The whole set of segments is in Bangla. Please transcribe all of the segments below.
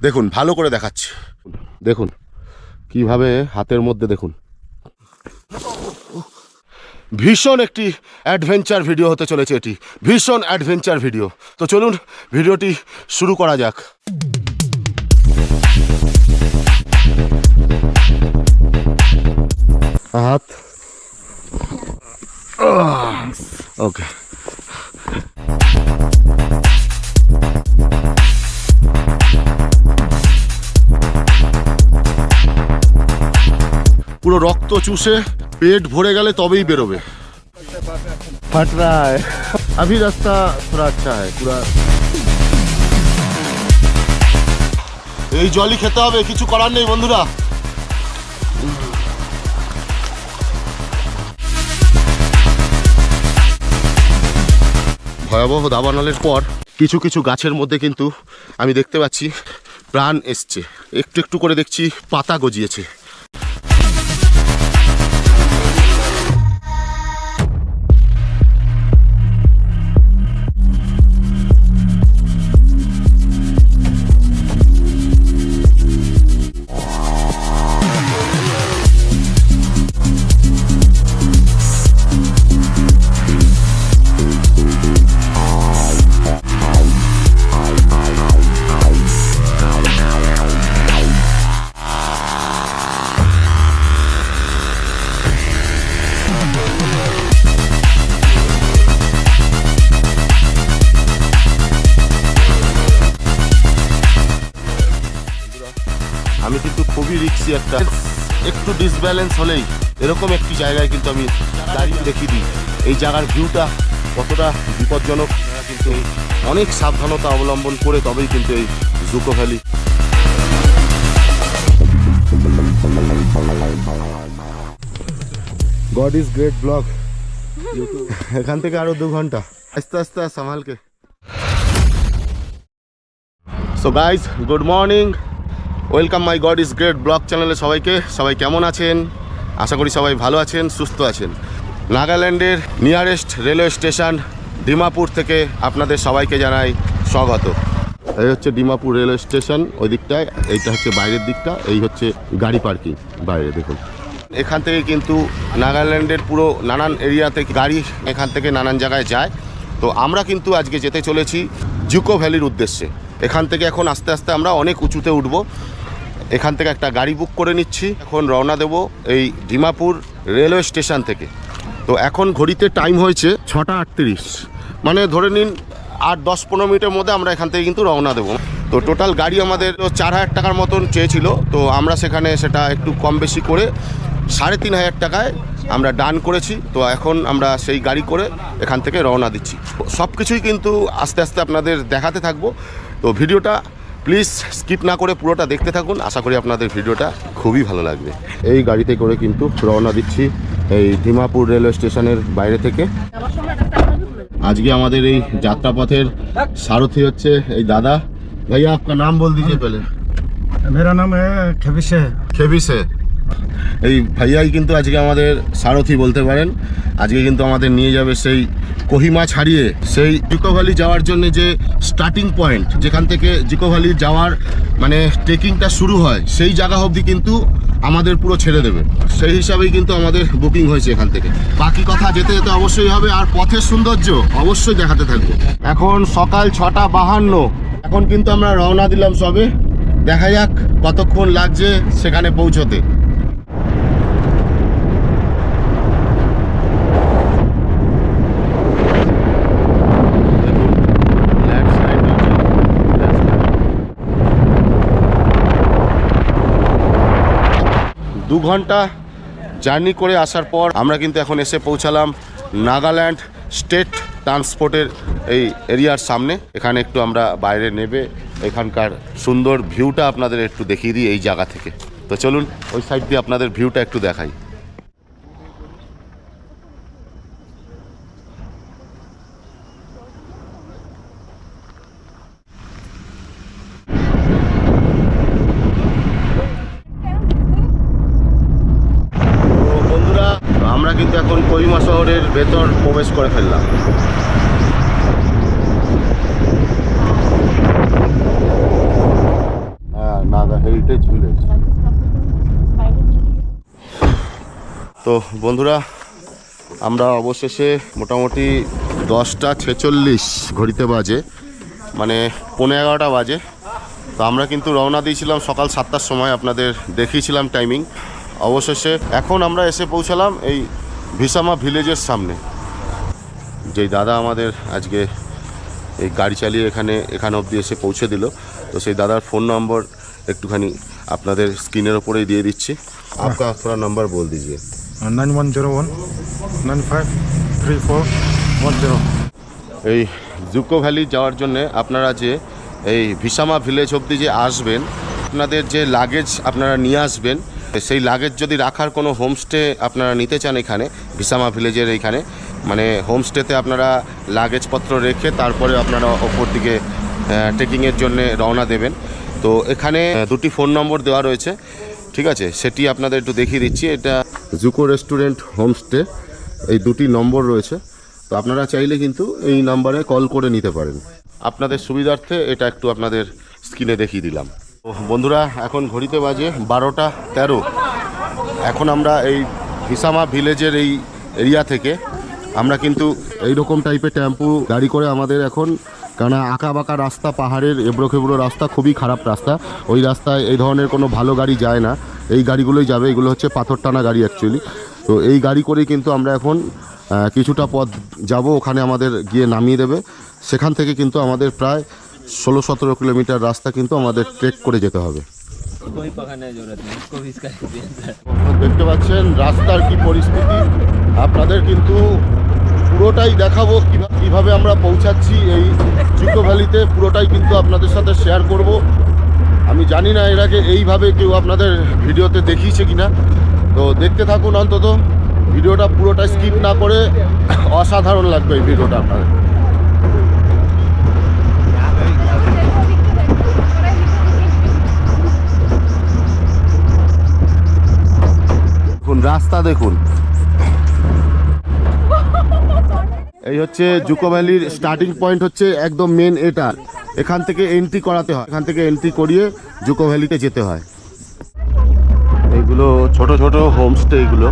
দেখুন ভালো করে দেখাচ্ছি, দেখুন কিভাবে হাতের মধ্যে দেখুন। ভীষণ একটি অ্যাডভেঞ্চার ভিডিও হতে চলেছে, এটি ভীষণ অ্যাডভেঞ্চার ভিডিও। তো চলুন ভিডিওটি শুরু করা যাক। হাত ওকে, পুরো রক্ত চুষে पेट भरे गले तबेई बेरोबे। फट रहा है अभी, रास्ता थोड़ा अच्छा है पूरा। এই জলই খেতে হবে, কিছু করার নেই বন্ধুরা। ভয়াবহ দাবানলের পর কিছু কিছু গাছের মধ্যে কিন্তু আমি দেখতে পাচ্ছি প্রাণ এসছে, একটু একটু করে দেখছি পাতা গজিয়েছে। আমি কিন্তু খুবই রিস্কি একটা, একটু ডিসব্যালেন্স হলেই এরকম একটি জায়গায় কিন্তু আমি দাঁড়িয়ে দেখিয়ে দিই এই জায়গার ভিউটা কতটা বিপজ্জনক। কিন্তু অনেক সাবধানতা অবলম্বন করে তবেই কিন্তু এই Dzukou valley. God is great blog, এখান থেকে আরো 2 ঘন্টা আস্তে আস্তে সামালকে। So guys good morning, welcome my God is great blog চ্যানেলে সবাইকে। সবাই কেমন আছেন? আশা করি সবাই ভালো আছেন, সুস্থ আছেন। নাগাল্যান্ডের নিয়ারেস্ট রেলওয়ে স্টেশন ডিমাপুর থেকে আপনাদের সবাইকে জানাই স্বাগত। এই হচ্ছে ডিমাপুর রেলওয়ে স্টেশন, ওই দিকটায়, এইটা হচ্ছে বাইরের দিকটা, এই হচ্ছে গাড়ি পার্কিং বাইরে দেখুন। এখান থেকে কিন্তু নাগাল্যান্ডের পুরো নানান এরিয়া থেকে গাড়ি এখান থেকে নানান জায়গায় যায়। তো আমরা কিন্তু আজকে যেতে চলেছি জুকো ভ্যালির উদ্দেশ্যে। এখান থেকে এখন আস্তে আস্তে আমরা অনেক উঁচুতে উঠব। এখান থেকে একটা গাড়ি বুক করে নিচ্ছি, এখন রওনা দেব এই ডিমাপুর রেলওয়ে স্টেশন থেকে। তো এখন ঘড়িতে টাইম হয়েছে 6টা 38, মানে ধরে নিন 8-10-15 মিনিটের মধ্যে আমরা এখান থেকে কিন্তু রওনা দেব। তো টোটাল গাড়ি আমাদের 4000 টাকার মতন চেয়েছিল, তো আমরা সেখানে সেটা একটু কম বেশি করে 3500 টাকায় আমরা ডান করেছি। তো এখন আমরা সেই গাড়ি করে এখান থেকে রওনা দিচ্ছি। সব কিছুই কিন্তু আস্তে আস্তে আপনাদের দেখাতে থাকবো। তো ভিডিওটা প্লিজ স্কিপ না করে পুরোটা দেখতে থাকুন, আশা করি আপনাদের ভিডিওটা খুবই ভালো লাগবে। এই গাড়িতে করে কিন্তু রওনা দিচ্ছি এই ডিমাপুর রেলওয়ে স্টেশনের বাইরে থেকে। আজকে আমাদের এই যাত্রাপথের সারথি হচ্ছে এই দাদা। ভাইয়া আপনার নাম বল দিজিয়ে পেলে। मेरा नाम है खेबिसे। খেবিসে এই ভাইয়াই কিন্তু আজকে আমাদের সারথি বলতে পারেন। আজকে কিন্তু আমাদের নিয়ে যাবে সেই কোহিমা ছাড়িয়ে সেই জুকো ভ্যালি যাওয়ার জন্য যে স্টার্টিং পয়েন্ট, যেখান থেকে জুকো ভ্যালি যাওয়ার মানে ট্রেকিংটা শুরু হয়, সেই জায়গা অবধি কিন্তু আমাদের পুরো ছেড়ে দেবে। সেই হিসাবেই কিন্তু আমাদের বুকিং হয়েছে এখান থেকে। বাকি কথা যেতে যেতে অবশ্যই হবে, আর পথের সৌন্দর্য অবশ্যই দেখাতে থাকবো। এখন সকাল 6টা 52, এখন কিন্তু আমরা রওনা দিলাম সবে। দেখা যাক কতক্ষণ লাগছে সেখানে পৌঁছতে। দু ঘন্টা জার্নি করে আসার পর আমরা কিন্তু এখন এসে পৌঁছালাম নাগাল্যান্ড স্টেট ট্রান্সপোর্টের এই এরিয়ার সামনে। এখানে একটু আমরা বাইরে নেবে এখানকার সুন্দর ভিউটা আপনাদের একটু দেখিয়ে দিই এই জায়গা থেকে। তো চলুন ওই সাইড দিয়ে আপনাদের ভিউটা একটু দেখাই। আমরা কিন্তু এখন কোহিমা শহরের ভেতর প্রবেশ করে ফেললাম। Heritage village. তো বন্ধুরা, আমরা অবশেষে মোটামুটি 10:46 ঘড়িতে বাজে, মানে 11:15 বাজে। তো আমরা কিন্তু রওনা দিয়েছিলাম সকাল 7টার সময়, আপনাদের দেখিয়েছিলাম টাইমিং। অবশেষে এখন আমরা এসে পৌঁছালাম এই ভিসামা ভিলেজের সামনে। যেই দাদা আমাদের আজকে এই গাড়ি চালিয়ে এখানে অবধি এসে পৌঁছে দিল, তো সেই দাদার ফোন নম্বর একটুখানি আপনাদের স্ক্রিনের ওপরেই দিয়ে দিচ্ছি। आपका थोड़ा नंबर बोल दीजिए। 9101 953410। এই জুকো ভ্যালি যাওয়ার জন্য আপনারা যে এই ভিসামা ভিলেজ অবধি যে আসবেন, আপনাদের যে লাগেজ আপনারা নিয়ে আসবেন, সেই লাগেজ যদি রাখার কোনো হোমস্টে আপনারা নিতে চান এখানে ভিসামা ভিলেজের এইখানে, মানে হোমস্টেতে আপনারা লাগেজপত্র রেখে তারপরে আপনারা ওপর দিকে ট্রেকিংয়ের জন্য রওনা দেবেন। তো এখানে দুটি ফোন নম্বর দেওয়া রয়েছে, ঠিক আছে? সেটি আপনাদের একটু দেখিয়ে দিচ্ছি। এটা জুকো রেস্টুরেন্ট হোমস্টে, এই দুটি নম্বর রয়েছে। তো আপনারা চাইলে কিন্তু এই নাম্বারে কল করে নিতে পারেন। আপনাদের সুবিধার্থে এটা একটু আপনাদের স্ক্রিনে দেখিয়ে দিলাম। তো বন্ধুরা, এখন ঘড়িতে বাজে 12:13। এখন আমরা এই ভিসামা ভিলেজের এই এরিয়া থেকে আমরা কিন্তু এইরকম টাইপের টেম্পু গাড়ি করে আমাদের এখন, কারণ আঁকা বাঁকা রাস্তা, পাহাড়ের এবড়ো খেবড়ো রাস্তা, খুবই খারাপ রাস্তা। ওই রাস্তায় এই ধরনের কোনো ভালো গাড়ি যায় না, এই গাড়িগুলোই যাবে। এগুলো হচ্ছে পাথর টানা গাড়ি অ্যাকচুয়ালি। তো এই গাড়ি করেই কিন্তু আমরা এখন কিছুটা পথ যাব, ওখানে আমাদের গিয়ে নামিয়ে দেবে। সেখান থেকে কিন্তু আমাদের প্রায় 16-17 কিলোমিটার রাস্তা কিন্তু আমাদের ট্রেক করে যেতে হবে। দেখতে পাচ্ছেন রাস্তার কি পরিস্থিতি, আপনাদের কিন্তু পুরোটাই দেখাবো কিভাবে আমরা পৌঁছাচ্ছি এই জুকো ভ্যালিতে, পুরোটাই কিন্তু আপনাদের সাথে শেয়ার করব। আমি জানি না এর আগে এইভাবে কেউ আপনাদের ভিডিওতে দেখিয়েছে কিনা, তো দেখতে থাকুন অন্তত ভিডিওটা পুরোটা স্কিপ না করে। অসাধারণ লাগবে এই ভিডিওটা আপনাদের। দেখুন রাস্তা, দেখুন এই হচ্ছে জুকো ভ্যালির স্টার্টিং পয়েন্ট, হচ্ছে একদম মেন এটা। এখান থেকে এন্ট্রি করাতে হয়, এখান থেকে এন্ট্রি করিয়ে জুকো ভ্যালিতে যেতে হয়। এইগুলো ছোট ছোট হোমস্টে, এগুলো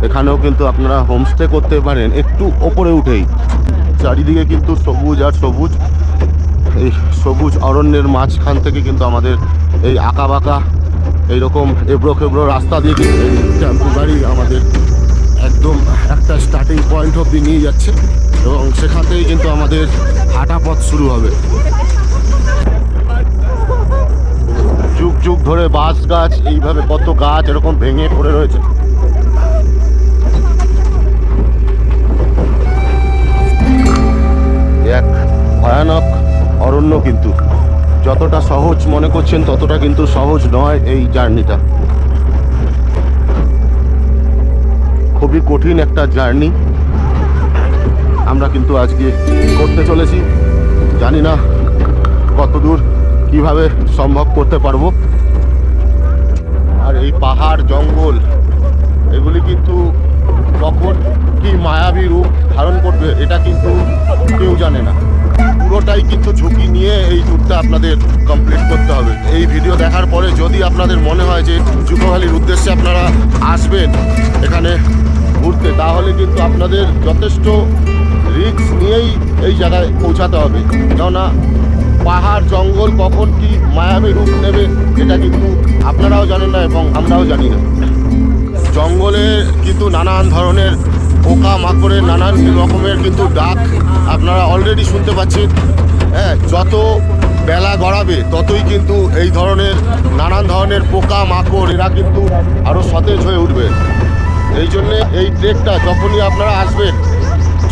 এখানেও কিন্তু আপনারা হোমস্টে করতে পারেন একটু ওপরে উঠেই। চারিদিকে কিন্তু সবুজ আর সবুজ, এই সবুজ অরণ্যের মাঝখান থেকে কিন্তু আমাদের এই আঁকা বাঁকা এইরকম এবড়ো খেবড়ো রাস্তা দিয়ে কিন্তু এই টেম্পু গাড়ি আমাদের একদম একটা স্টার্টিং পয়েন্ট অবধি নিয়ে যাচ্ছে, এবং সেখান থেকেই কিন্তু আমাদের হাঁটা পথ শুরু হবে। যুগ যুগ ধরে বাঁশ গাছ, এইভাবে কত গাছ এরকম ভেঙে পড়ে রয়েছে। এক ভয়ানক অরণ্য, কিন্তু যতটা সহজ মনে করছেন ততটা কিন্তু সহজ নয় এই জার্নিটা। খুবই কঠিন একটা জার্নি আমরা কিন্তু আজকে করতে চলেছি। জানি না কতদূর কিভাবে সম্ভব করতে পারবো। আর এই পাহাড় জঙ্গল এগুলি কিন্তু কখন কি মায়াবী রূপ ধারণ করবে এটা কিন্তু কেউ জানে না। পুরোটাই কিন্তু ঝুঁকি নিয়ে এই ট্যুরটা আপনাদের কমপ্লিট করতে হবে। এই ভিডিও দেখার পরে যদি আপনাদের মনে হয় যে জুকো ভ্যালির উদ্দেশ্যে আপনারা আসবেন এখানে ঘুরতে, তাহলে কিন্তু আপনাদের যথেষ্ট রিস্ক নিয়েই এই জায়গায় পৌঁছাতে হবে। কেননা পাহাড় জঙ্গল কখন কি মায়াবী রূপ নেবে এটা কিন্তু আপনারাও জানেন না এবং আমরাও জানি না। জঙ্গলে কিন্তু নানান ধরনের পোকা মাকড়ের নানান রকমের কিন্তু ডাক আপনারা অলরেডি শুনতে পাচ্ছেন। হ্যাঁ, যত বেলা গড়াবে ততই কিন্তু এই ধরনের নানান ধরনের পোকা মাকড় এরা কিন্তু আরও সতেজ হয়ে উঠবে। এই জন্যে এই ট্রেকটা যখনই আপনারা আসবেন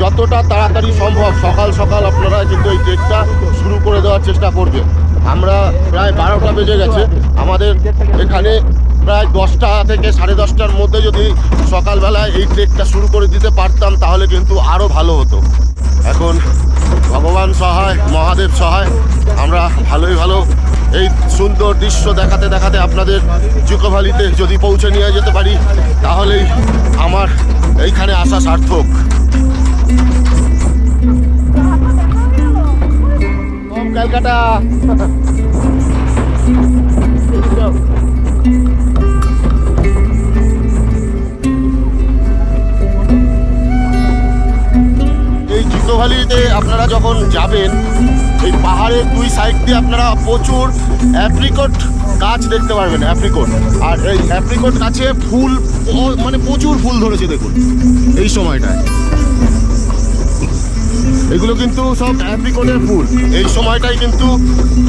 যতটা তাড়াতাড়ি সম্ভব সকাল সকাল আপনারা কিন্তু এই ট্রেকটা শুরু করে দেওয়ার চেষ্টা করবেন। আমরা প্রায় 12টা বেজে গেছে, আমাদের এখানে প্রায় 10টা থেকে 10:30টার মধ্যে যদি সকালবেলায় এই ট্রেকটা শুরু করে দিতে পারতাম তাহলে কিন্তু আরও ভালো হতো। এখন ভগবান সহায়, মহাদেব সহায়, আমরা ভালো এই সুন্দর দৃশ্য দেখাতে দেখাতে আপনাদের জুকো ভ্যালিতে যদি পৌঁছে নিয়ে যেতে পারি তাহলেই আমার এইখানে আসা সার্থক। ক্যালকাটা আপনারা যখন যাবেন এই পাহাড়ের দুই সাইড দিয়ে আপনারা প্রচুর অ্যাপ্রিকট গাছ দেখতে পারবেন, অ্যাপ্রিকট। আর এই অ্যাপ্রিকট গাছে ফুল মানে প্রচুর ফুল ধরেছে দেখুন এই সময়টায়। এগুলো কিন্তু সব অ্যাপ্রিকটের ফুল, এই সময়টাই কিন্তু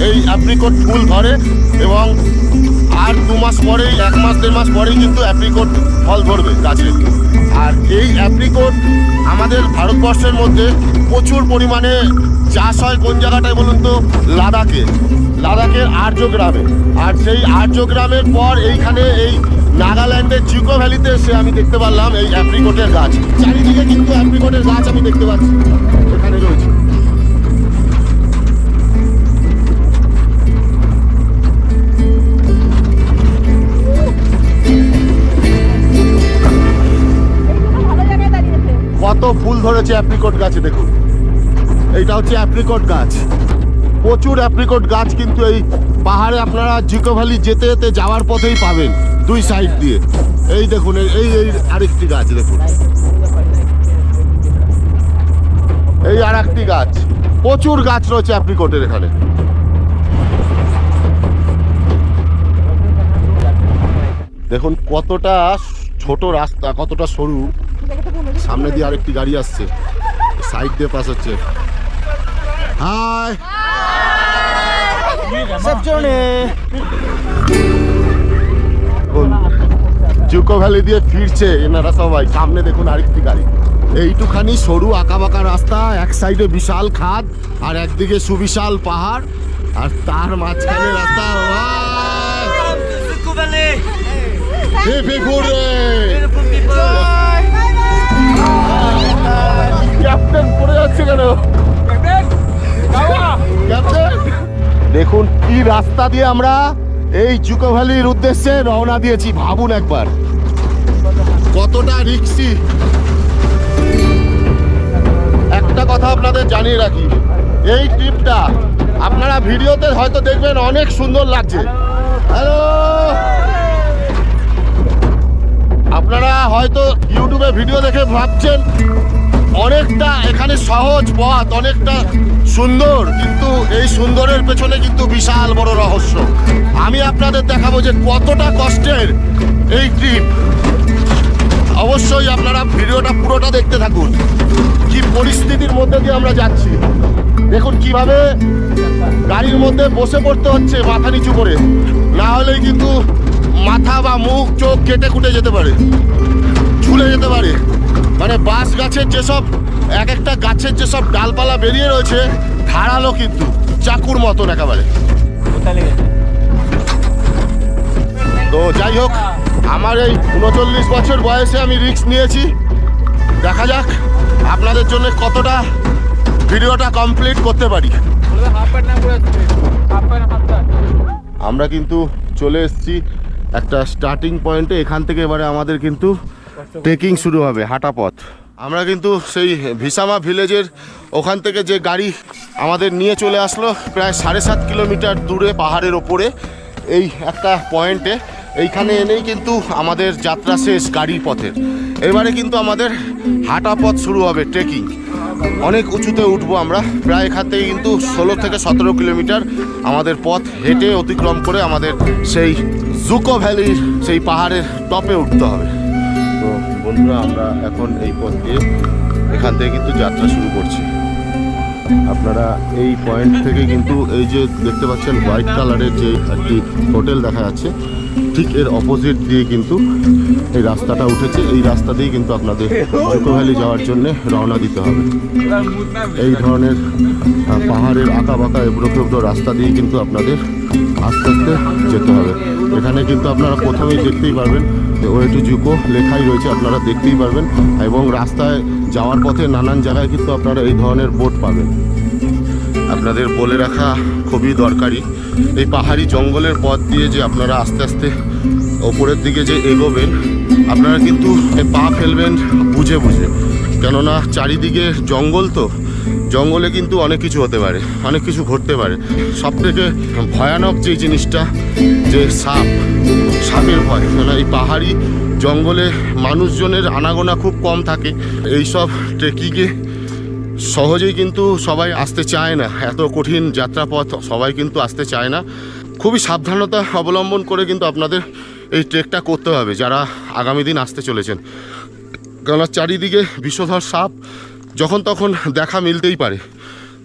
এই অ্যাপ্রিকট ফুল ধরে এবং আর 2 মাস পরেই, 1 মাস 1.5 মাস পরেই কিন্তু অ্যাপ্রিকট ফল ধরবে গাছে। আর এই অ্যাপ্রিকট আমাদের ভারতবর্ষের মধ্যে প্রচুর পরিমাণে চাষ হয়। কোন জায়গাটায় বলুন তো? লাদাখের আর্য গ্রামে। আর সেই আর্য গ্রামের পর এইখানে এই নাগাল্যান্ডের জুকো ভ্যালিতে এসে আমি দেখতে পারলাম এই অ্যাপ্রিকটের গাছ। চারিদিকে কিন্তু অ্যাপ্রিকটের গাছ আমি দেখতে পাচ্ছি এখানে রয়েছে। কত ফুল ধরেছে অ্যাপ্রিকট গাছে দেখুন। এইটা হচ্ছে অ্যাপ্রিকট গাছ, প্রচুর অ্যাপ্রিকট গাছ কিন্তু এই পাহাড়ে আপনারা জুকো ভ্যালি যেতে যেতে যাওয়ার পথেই পাবেন দুই সাইড দিয়ে। এই দেখুন, এই এই আরেকটি গাছ দেখুন, এই আর একটি গাছ, প্রচুর গাছ রয়েছে অ্যাপ্রিকটের এখানে। দেখুন কতটা ছোট রাস্তা, কতটা সরু। সামনে দিয়ে আরেকটি গাড়ি আসছে, সাইড দিয়ে পাস হচ্ছে। হাই জুকো ভ্যালি দিয়ে ফিরছে এনারা সবাই। সামনে দেখুন আরেকটি গাড়ি। এইটুখানি সরু আঁকাবাঁকা রাস্তা, এক সাইডে বিশাল খাদ আর একদিকে সুবিশাল পাহাড়, আর তার মাঝখানে রাস্তা। ক্যাপ্টেন পড়ে যাচ্ছে কেন? দেখুন কি রাস্তা দিয়ে আমরা এই জুকো ভ্যালির উদ্দেশ্যে রওনা দিয়েছি, ভাবুন একবার কতটা রিস্কি। একটা কথা আপনাদের জানিয়ে রাখি, এই ট্রিপটা আপনারা ভিডিওতে হয়তো দেখবেন অনেক সুন্দর লাগছে। হ্যালো, আপনারা হয়তো ইউটিউবে ভিডিও দেখে ভাবছেন অনেকটা এখানে সহজ পথ, অনেকটা সুন্দর, কিন্তু এই সুন্দরের পেছনে কিন্তু বিশাল বড় রহস্য। আমি আপনাদের দেখাবো যে কতটা কষ্টের এই ট্রিপ। অবশ্যই আপনারা ভিডিওটা পুরোটা দেখতে থাকুন। কি পরিস্থিতির মধ্যে দিয়ে আমরা যাচ্ছি দেখুন, কিভাবে গাড়ির মধ্যে বসে পড়তে হচ্ছে মাথা নিচু করে, না হলেই কিন্তু মাথা বা মুখ চোখ কেটে কুটে যেতে পারে, ঝুলে যেতে পারে। মানে বাঁশ গাছের যেসব এক একটা গাছের যেসব ডালপালা বেরিয়ে রয়েছে ধারালো, কিন্তু চাকুর মতন একেবারে। তো যাই হোক, আমার এই 39 বছর বয়সে আমি রিস্ক নিয়েছি। দেখা যাক আপনাদের জন্য কতটা ভিডিওটা কমপ্লিট করতে পারি। আমরা কিন্তু চলে এসেছি একটা স্টার্টিং পয়েন্টে। এখান থেকে এবারে আমাদের কিন্তু ট্রেকিং শুরু হবে, হাঁটা পথ। আমরা কিন্তু সেই ভিসামা ভিলেজের ওখান থেকে যে গাড়ি আমাদের নিয়ে চলে আসলো প্রায় 7.5 কিলোমিটার দূরে পাহাড়ের ওপরে এই একটা পয়েন্টে, এইখানে এনেই কিন্তু আমাদের যাত্রা শেষ গাড়ির পথের। এবারে কিন্তু আমাদের হাঁটা পথ শুরু হবে, ট্রেকিং। অনেক উঁচুতে উঠবো আমরা, প্রায় এখান থেকে কিন্তু 16 থেকে 17 কিলোমিটার আমাদের পথ হেঁটে অতিক্রম করে আমাদের সেই জুকো ভ্যালির সেই পাহাড়ের টপে উঠতে হবে। তো বন্ধুরা, আমরা এখন এই পথ দিয়ে এখান থেকে কিন্তু যাত্রা শুরু করছি। আপনারা এই পয়েন্ট থেকে কিন্তু এই যে দেখতে পাচ্ছেন হোয়াইট কালারের যে একটি হোটেল দেখা যাচ্ছে, ঠিক এর অপোজিট দিয়ে কিন্তু এই রাস্তাটা উঠেছে। এই রাস্তা দিয়ে কিন্তু আপনাদের জুকো ভ্যালি যাওয়ার জন্য রওনা দিতে হবে। এই ধরনের পাহাড়ের আঁকা বাঁকা এবড়ো খেবড়ো রাস্তা দিয়ে কিন্তু আপনাদের আস্তে আস্তে যেতে হবে। এখানে কিন্তু আপনারা প্রথমেই দেখতেই পারবেন ওয়ে টু জুকো লেখাই রয়েছে, আপনারা দেখতেই পারবেন। এবং রাস্তায় যাওয়ার পথে নানান জায়গায় কিন্তু আপনারা এই ধরনের বোর্ড পাবেন। আপনাদের বলে রাখা খুবই দরকারি, এই পাহাড়ি জঙ্গলের পথ দিয়ে যে আপনারা আস্তে আস্তে ওপরের দিকে যে এগোবেন, আপনারা কিন্তু পা ফেলবেন বুঝে বুঝে, কেননা চারিদিকে জঙ্গল, তো জঙ্গলে কিন্তু অনেক কিছু হতে পারে, অনেক কিছু ঘটতে পারে। সবথেকে ভয়ানক যে জিনিসটা, যে সাপের ভয়। কেন এই পাহাড়ি জঙ্গলে মানুষজনের আনাগোনা খুব কম থাকে। এইসব ট্রেকিংয়ে সহজেই কিন্তু সবাই আসতে চায় না, এত কঠিন যাত্রাপথ সবাই কিন্তু আসতে চায় না। খুবই সাবধানতা অবলম্বন করে কিন্তু আপনাদের এই ট্রেকটা করতে হবে যারা আগামী দিন আসতে চলেছেন। কারণ চারিদিকে বিষধর সাপ যখন তখন দেখা মিলতেই পারে,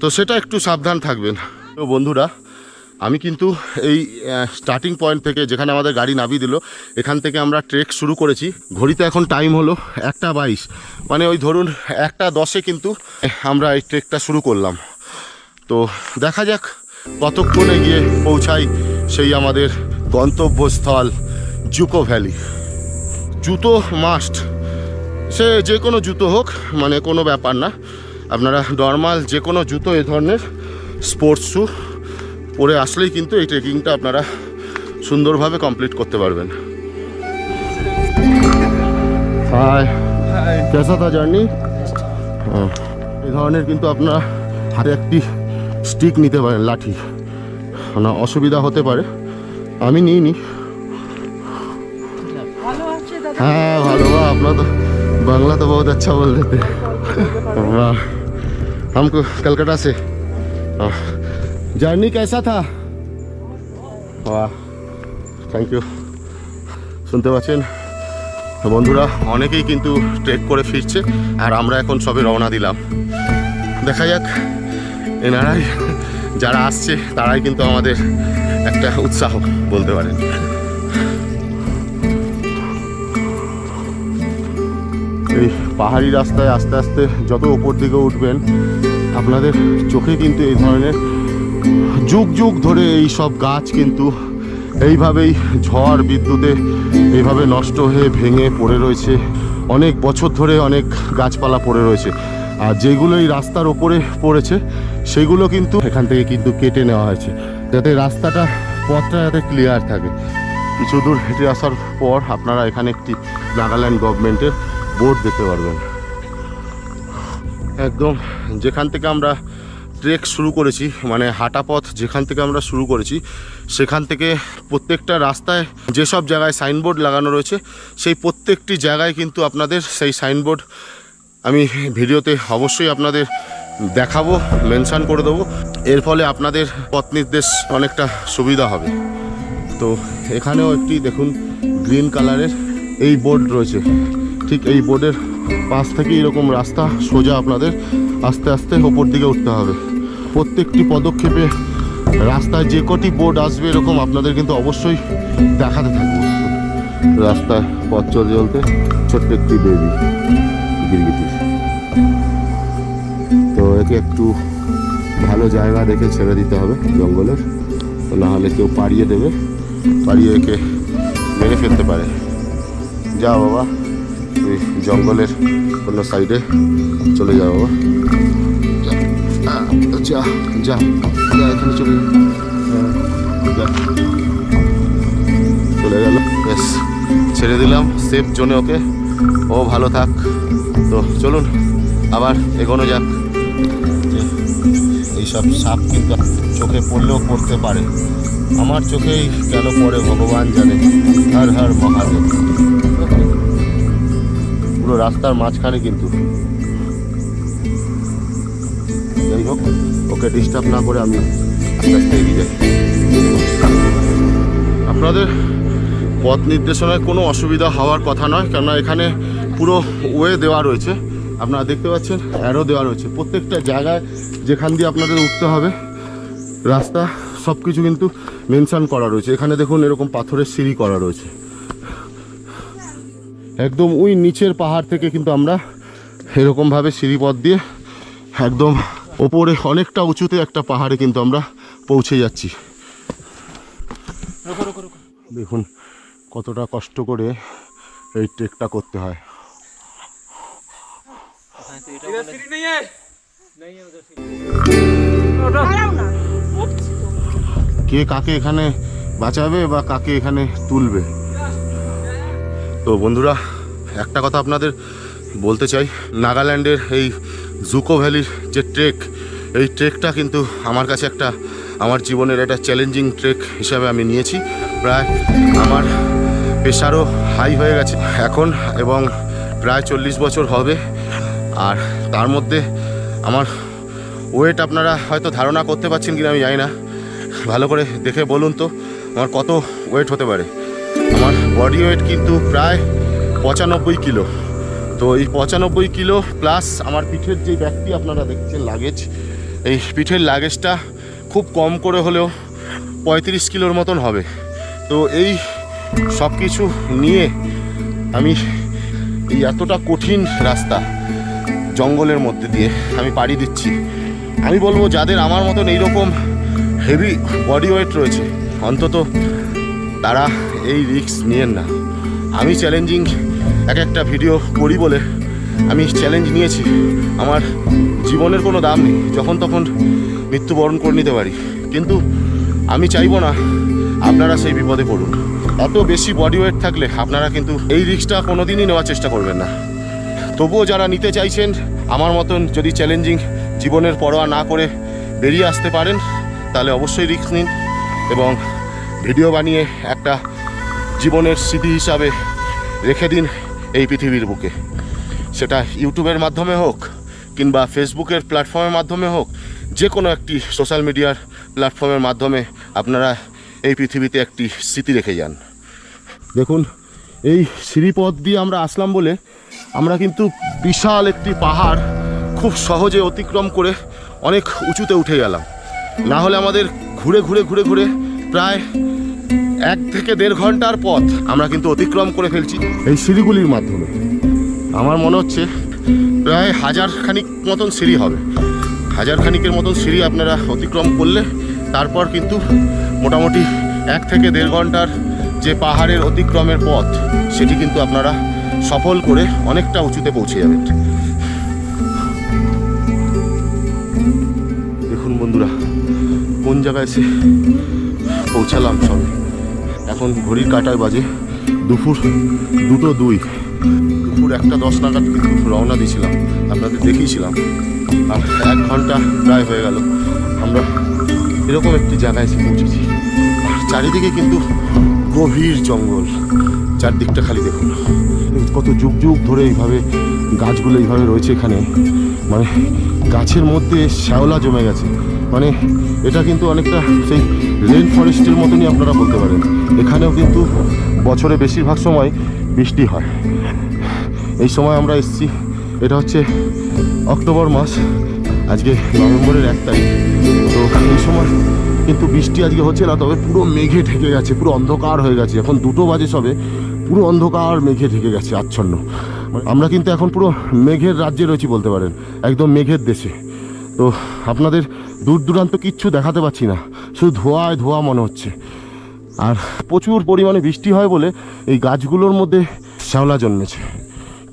তো সেটা একটু সাবধান থাকবেন। তো বন্ধুরা, আমি কিন্তু এই স্টার্টিং পয়েন্ট থেকে যেখানে আমাদের গাড়ি নামিয়ে দিল, এখান থেকে আমরা ট্রেক শুরু করেছি। ঘড়িতে এখন টাইম হলো 1:22, মানে ওই ধরুন 1:10 কিন্তু আমরা এই ট্রেকটা শুরু করলাম। তো দেখা যাক কতক্ষণে গিয়ে পৌঁছাই সেই আমাদের গন্তব্যস্থল জুকো ভ্যালি। জুতো মাস্ট, সে যে কোনো জুতো হোক, মানে কোনো ব্যাপার না। আপনারা নর্মাল যে কোনো জুতো, এ ধরনের স্পোর্টস শু পরে আসলেই কিন্তু এই ট্রেকিংটা আপনারা সুন্দরভাবে কমপ্লিট করতে পারবেন। হাই, কেসা থা জার্নি? এই ধরনের কিন্তু আপনারা হাতে একটি স্টিক নিতে পারেন, লাঠি, না অসুবিধা হতে পারে। আমি নিইনি। हाँ भालो वाह, अपना तो बांग्ला तो बहुत अच्छा बोल रहे थे। वाह, हमको कलकत्ता से। जर्नी कैसा था? वाह, থ্যাংক ইউ। শুনতে পাচ্ছেন বন্ধুরা, অনেকেই কিন্তু ট্রেক করে ফিরছে, আর আমরা এখন সবে রওনা দিলাম। দেখা যাক, এনারাই যারা আসছে তারাই কিন্তু আমাদের একটা উৎসাহ বলতে পারেন। এই পাহাড়ি রাস্তায় আস্তে আস্তে যত ওপর দিকে উঠবেন, আপনাদের চোখে কিন্তু এই ধরনের যুগ যুগ ধরে এই সব গাছ কিন্তু এইভাবেই ঝড় বিদ্যুতে এইভাবে নষ্ট হয়ে ভেঙে পড়ে রয়েছে। অনেক বছর ধরে অনেক গাছপালা পড়ে রয়েছে, আর যেগুলো এই রাস্তার ওপরে পড়েছে সেগুলো কিন্তু এখান থেকে কিন্তু কেটে নেওয়া হয়েছে, যাতে রাস্তাটা, পথটা যাতে ক্লিয়ার থাকে। কিছু দূর হেঁটে আসার পর আপনারা এখানে একটি নাগাল্যান্ড গভর্নমেন্টের বোর্ড দেখতে পারবেন। একদম যেখান থেকে আমরা ট্রেক শুরু করেছি, মানে হাঁটা পথ যেখান থেকে আমরা শুরু করেছি, সেখান থেকে প্রত্যেকটা রাস্তায় যেসব জায়গায় সাইনবোর্ড লাগানো রয়েছে, সেই প্রত্যেকটি জায়গায় কিন্তু আপনাদের সেই সাইনবোর্ড আমি ভিডিওতে অবশ্যই আপনাদের দেখাবো, মেনশন করে দেবো। এর ফলে আপনাদের পথ নির্দেশ অনেকটা সুবিধা হবে। তো এখানেও একটি দেখুন গ্রিন কালারের এই বোর্ড রয়েছে, ঠিক এই বোর্ডের পাশ থেকে এরকম রাস্তা সোজা আপনাদের আস্তে আস্তে ওপর দিকে উঠতে হবে। প্রত্যেকটি পদক্ষেপে রাস্তায় যে কটি বোর্ড আসবে এরকম আপনাদের কিন্তু অবশ্যই দেখাতে থাকবো। রাস্তায় পথ চলতে চলতে ছোট্ট একটি বেবি গিরগিটি, তো একে একটু ভালো জায়গা দেখে ছেড়ে দিতে হবে জঙ্গলের, নাহলে কেউ পাড়িয়ে দেবে, পাড়িয়ে একে মেরে ফেলতে পারে। যা বাবা, ওই জঙ্গলের কোনো সাইডে চলে যাও বাবা, যা যা যা, এখানে চলে যা। চলে গেল, বেশ ছেড়ে দিলাম সেফ জোনে ওকে, ও ভালো থাক। তো চলুন আবার এগোনো যাক। এইসব সাপ কিন্তু চোখে পড়লেও পড়তে পারে, আমার চোখেই কেন পড়ে ভগবান জানে। হর হর মহাদেব। পুরো রাস্তার মাঝখানে কিন্তু। যাই হোক, ওকে ডিস্টার্ব না করে আমি আস্তে আস্তে এগিয়ে যাই। আপনাদের পথ নির্দেশনায় কোনো অসুবিধা হওয়ার কথা নয়, কেননা এখানে পুরো ওয়ে দেওয়া রয়েছে, আপনারা দেখতে পাচ্ছেন অ্যারো দেওয়া রয়েছে প্রত্যেকটা জায়গায় যেখান দিয়ে আপনাদের উঠতে হবে। রাস্তা সব কিছু কিন্তু মেনশন করা রয়েছে। এখানে দেখুন এরকম পাথরের সিঁড়ি করা রয়েছে। একদম ওই নিচের পাহাড় থেকে কিন্তু আমরা এরকমভাবে সিঁড়িপথ দিয়ে একদম ওপরে অনেকটা উঁচুতে একটা পাহাড়ে কিন্তু আমরা পৌঁছে যাচ্ছি। দেখুন কতটা কষ্ট করে এই ট্রেকটা করতে হয়। কে কাকে এখানে বাঁচাবে বা কাকে এখানে তুলবে? তো বন্ধুরা, একটা কথা আপনাদের বলতে চাই, নাগাল্যান্ডের এই জুকো ভ্যালির যে ট্রেক, এই ট্রেকটা কিন্তু আমার কাছে একটা, আমার জীবনের একটা চ্যালেঞ্জিং ট্রেক হিসাবে আমি নিয়েছি। প্রায় আমার প্রেশারও হাই হয়ে গেছে এখন, এবং প্রায় 40 বছর হবে। আর তার মধ্যে আমার ওয়েট আপনারা হয়তো ধারণা করতে পারছেন কিনা আমি জানি না, ভালো করে দেখে বলুন তো আমার কত ওয়েট হতে পারে। আমার বডি ওয়েট কিন্তু প্রায় 95 কিলো। তো এই 95 কিলো প্লাস আমার পিঠের যে ব্যাগটি আপনারা দেখছেন লাগেজ, এই পিঠের লাগেজটা খুব কম করে হলেও 35 কিলোর মতন হবে। তো এই সব কিছু নিয়ে আমি এই এতটা কঠিন রাস্তা জঙ্গলের মধ্যে দিয়ে আমি পাড়ি দিচ্ছি। আমি বলবো যাদের আমার মতন এইরকম হেভি বডি ওয়েট রয়েছে অন্তত তারা এই রিস্ক নিয়েন না। আমি চ্যালেঞ্জিং একটা ভিডিও করি বলে আমি চ্যালেঞ্জ নিয়েছি। আমার জীবনের কোনো দাম নেই, যখন তখন মৃত্যুবরণ করে নিতে পারি, কিন্তু আমি চাইবো না আপনারা সেই বিপদে পড়ুন। এত বেশি বডি ওয়েট থাকলে আপনারা কিন্তু এই রিস্কটা কোনো দিনই নেওয়ার চেষ্টা করবেন না। তবুও যারা নিতে চাইছেন আমার মতন যদি চ্যালেঞ্জিং জীবনের পরোয়া না করে বেরিয়ে আসতে পারেন তাহলে অবশ্যই রিস্ক নিন এবং ভিডিও বানিয়ে একটা জীবনের স্মৃতি হিসাবে রেখে দিন এই পৃথিবীর বুকে। সেটা ইউটিউবের মাধ্যমে হোক কিংবা ফেসবুকের প্ল্যাটফর্মের মাধ্যমে হোক, যে কোনো একটি সোশ্যাল মিডিয়ার প্ল্যাটফর্মের মাধ্যমে আপনারা এই পৃথিবীতে একটি স্মৃতি রেখে যান। দেখুন এই সিঁড়িপথ দিয়ে আমরা আসলাম বলে আমরা কিন্তু বিশাল একটি পাহাড় খুব সহজে অতিক্রম করে অনেক উঁচুতে উঠে গেলাম। না হলে আমাদের ঘুরে ঘুরে ঘুরে ঘুরে প্রায় 1 থেকে 1.5 ঘন্টার পথ আমরা কিন্তু অতিক্রম করে ফেলছি এই সিঁড়িগুলির মাধ্যমে। আমার মনে হচ্ছে প্রায় 1000 খানিক মতন সিঁড়ি হবে, 1000 খানিকের মতন সিঁড়ি আপনারা অতিক্রম করলে তারপর কিন্তু মোটামুটি 1 থেকে 1.5 ঘন্টার যে পাহাড়ের অতিক্রমের পথ সেটি কিন্তু আপনারা সফল করে অনেকটা উঁচুতে পৌঁছে যাবেন। দেখুন বন্ধুরা কোন জায়গায় এসে পৌঁছালাম সবে। এখন ঘড়ির কাঁটায় বাজে দুপুর 2:02। দুপুর 1:10 নাগাদ কিন্তু রওনা দিয়েছিলাম, আপনাদের দেখিয়েছিলাম। আর 1 ঘন্টা প্রায় হয়ে গেল আমরা এরকম একটি জায়গায় এসে পৌঁছেছি। চারিদিকে কিন্তু গভীর জঙ্গল, চারদিকটা খালি দেখুন কত যুগ যুগ ধরে এইভাবে গাছগুলো এইভাবে রয়েছে এখানে। মানে গাছের মধ্যে শ্যাওলা জমে গেছে, মানে এটা কিন্তু অনেকটা সেই রেন ফরেস্টের মতনই আপনারা বলতে পারেন। এখানেও কিন্তু বছরে বেশিরভাগ সময় বৃষ্টি হয়। এই সময় আমরা এসেছি, এটা হচ্ছে অক্টোবর মাস, আজকে নভেম্বরের 1 তারিখ। তো এই সময় কিন্তু বৃষ্টি আজকে হচ্ছে না, তবে পুরো মেঘে ঢেকে গেছে, পুরো অন্ধকার হয়ে গেছে। এখন 2টো বাজে সবে, পুরো অন্ধকার মেঘে ঢেকে গেছে আচ্ছন্ন। আমরা কিন্তু এখন পুরো মেঘের রাজ্যে রয়েছি বলতে পারেন, একদম মেঘের দেশে। তো আপনাদের দূর দূরান্ত কিচ্ছু দেখাতে পাচ্ছি না, শুধু ধোঁয়ায় ধোঁয়া মনে হচ্ছে। আর প্রচুর পরিমাণে বৃষ্টি হয় বলে এই গাছগুলোর মধ্যে শ্যাওলা জন্মেছে।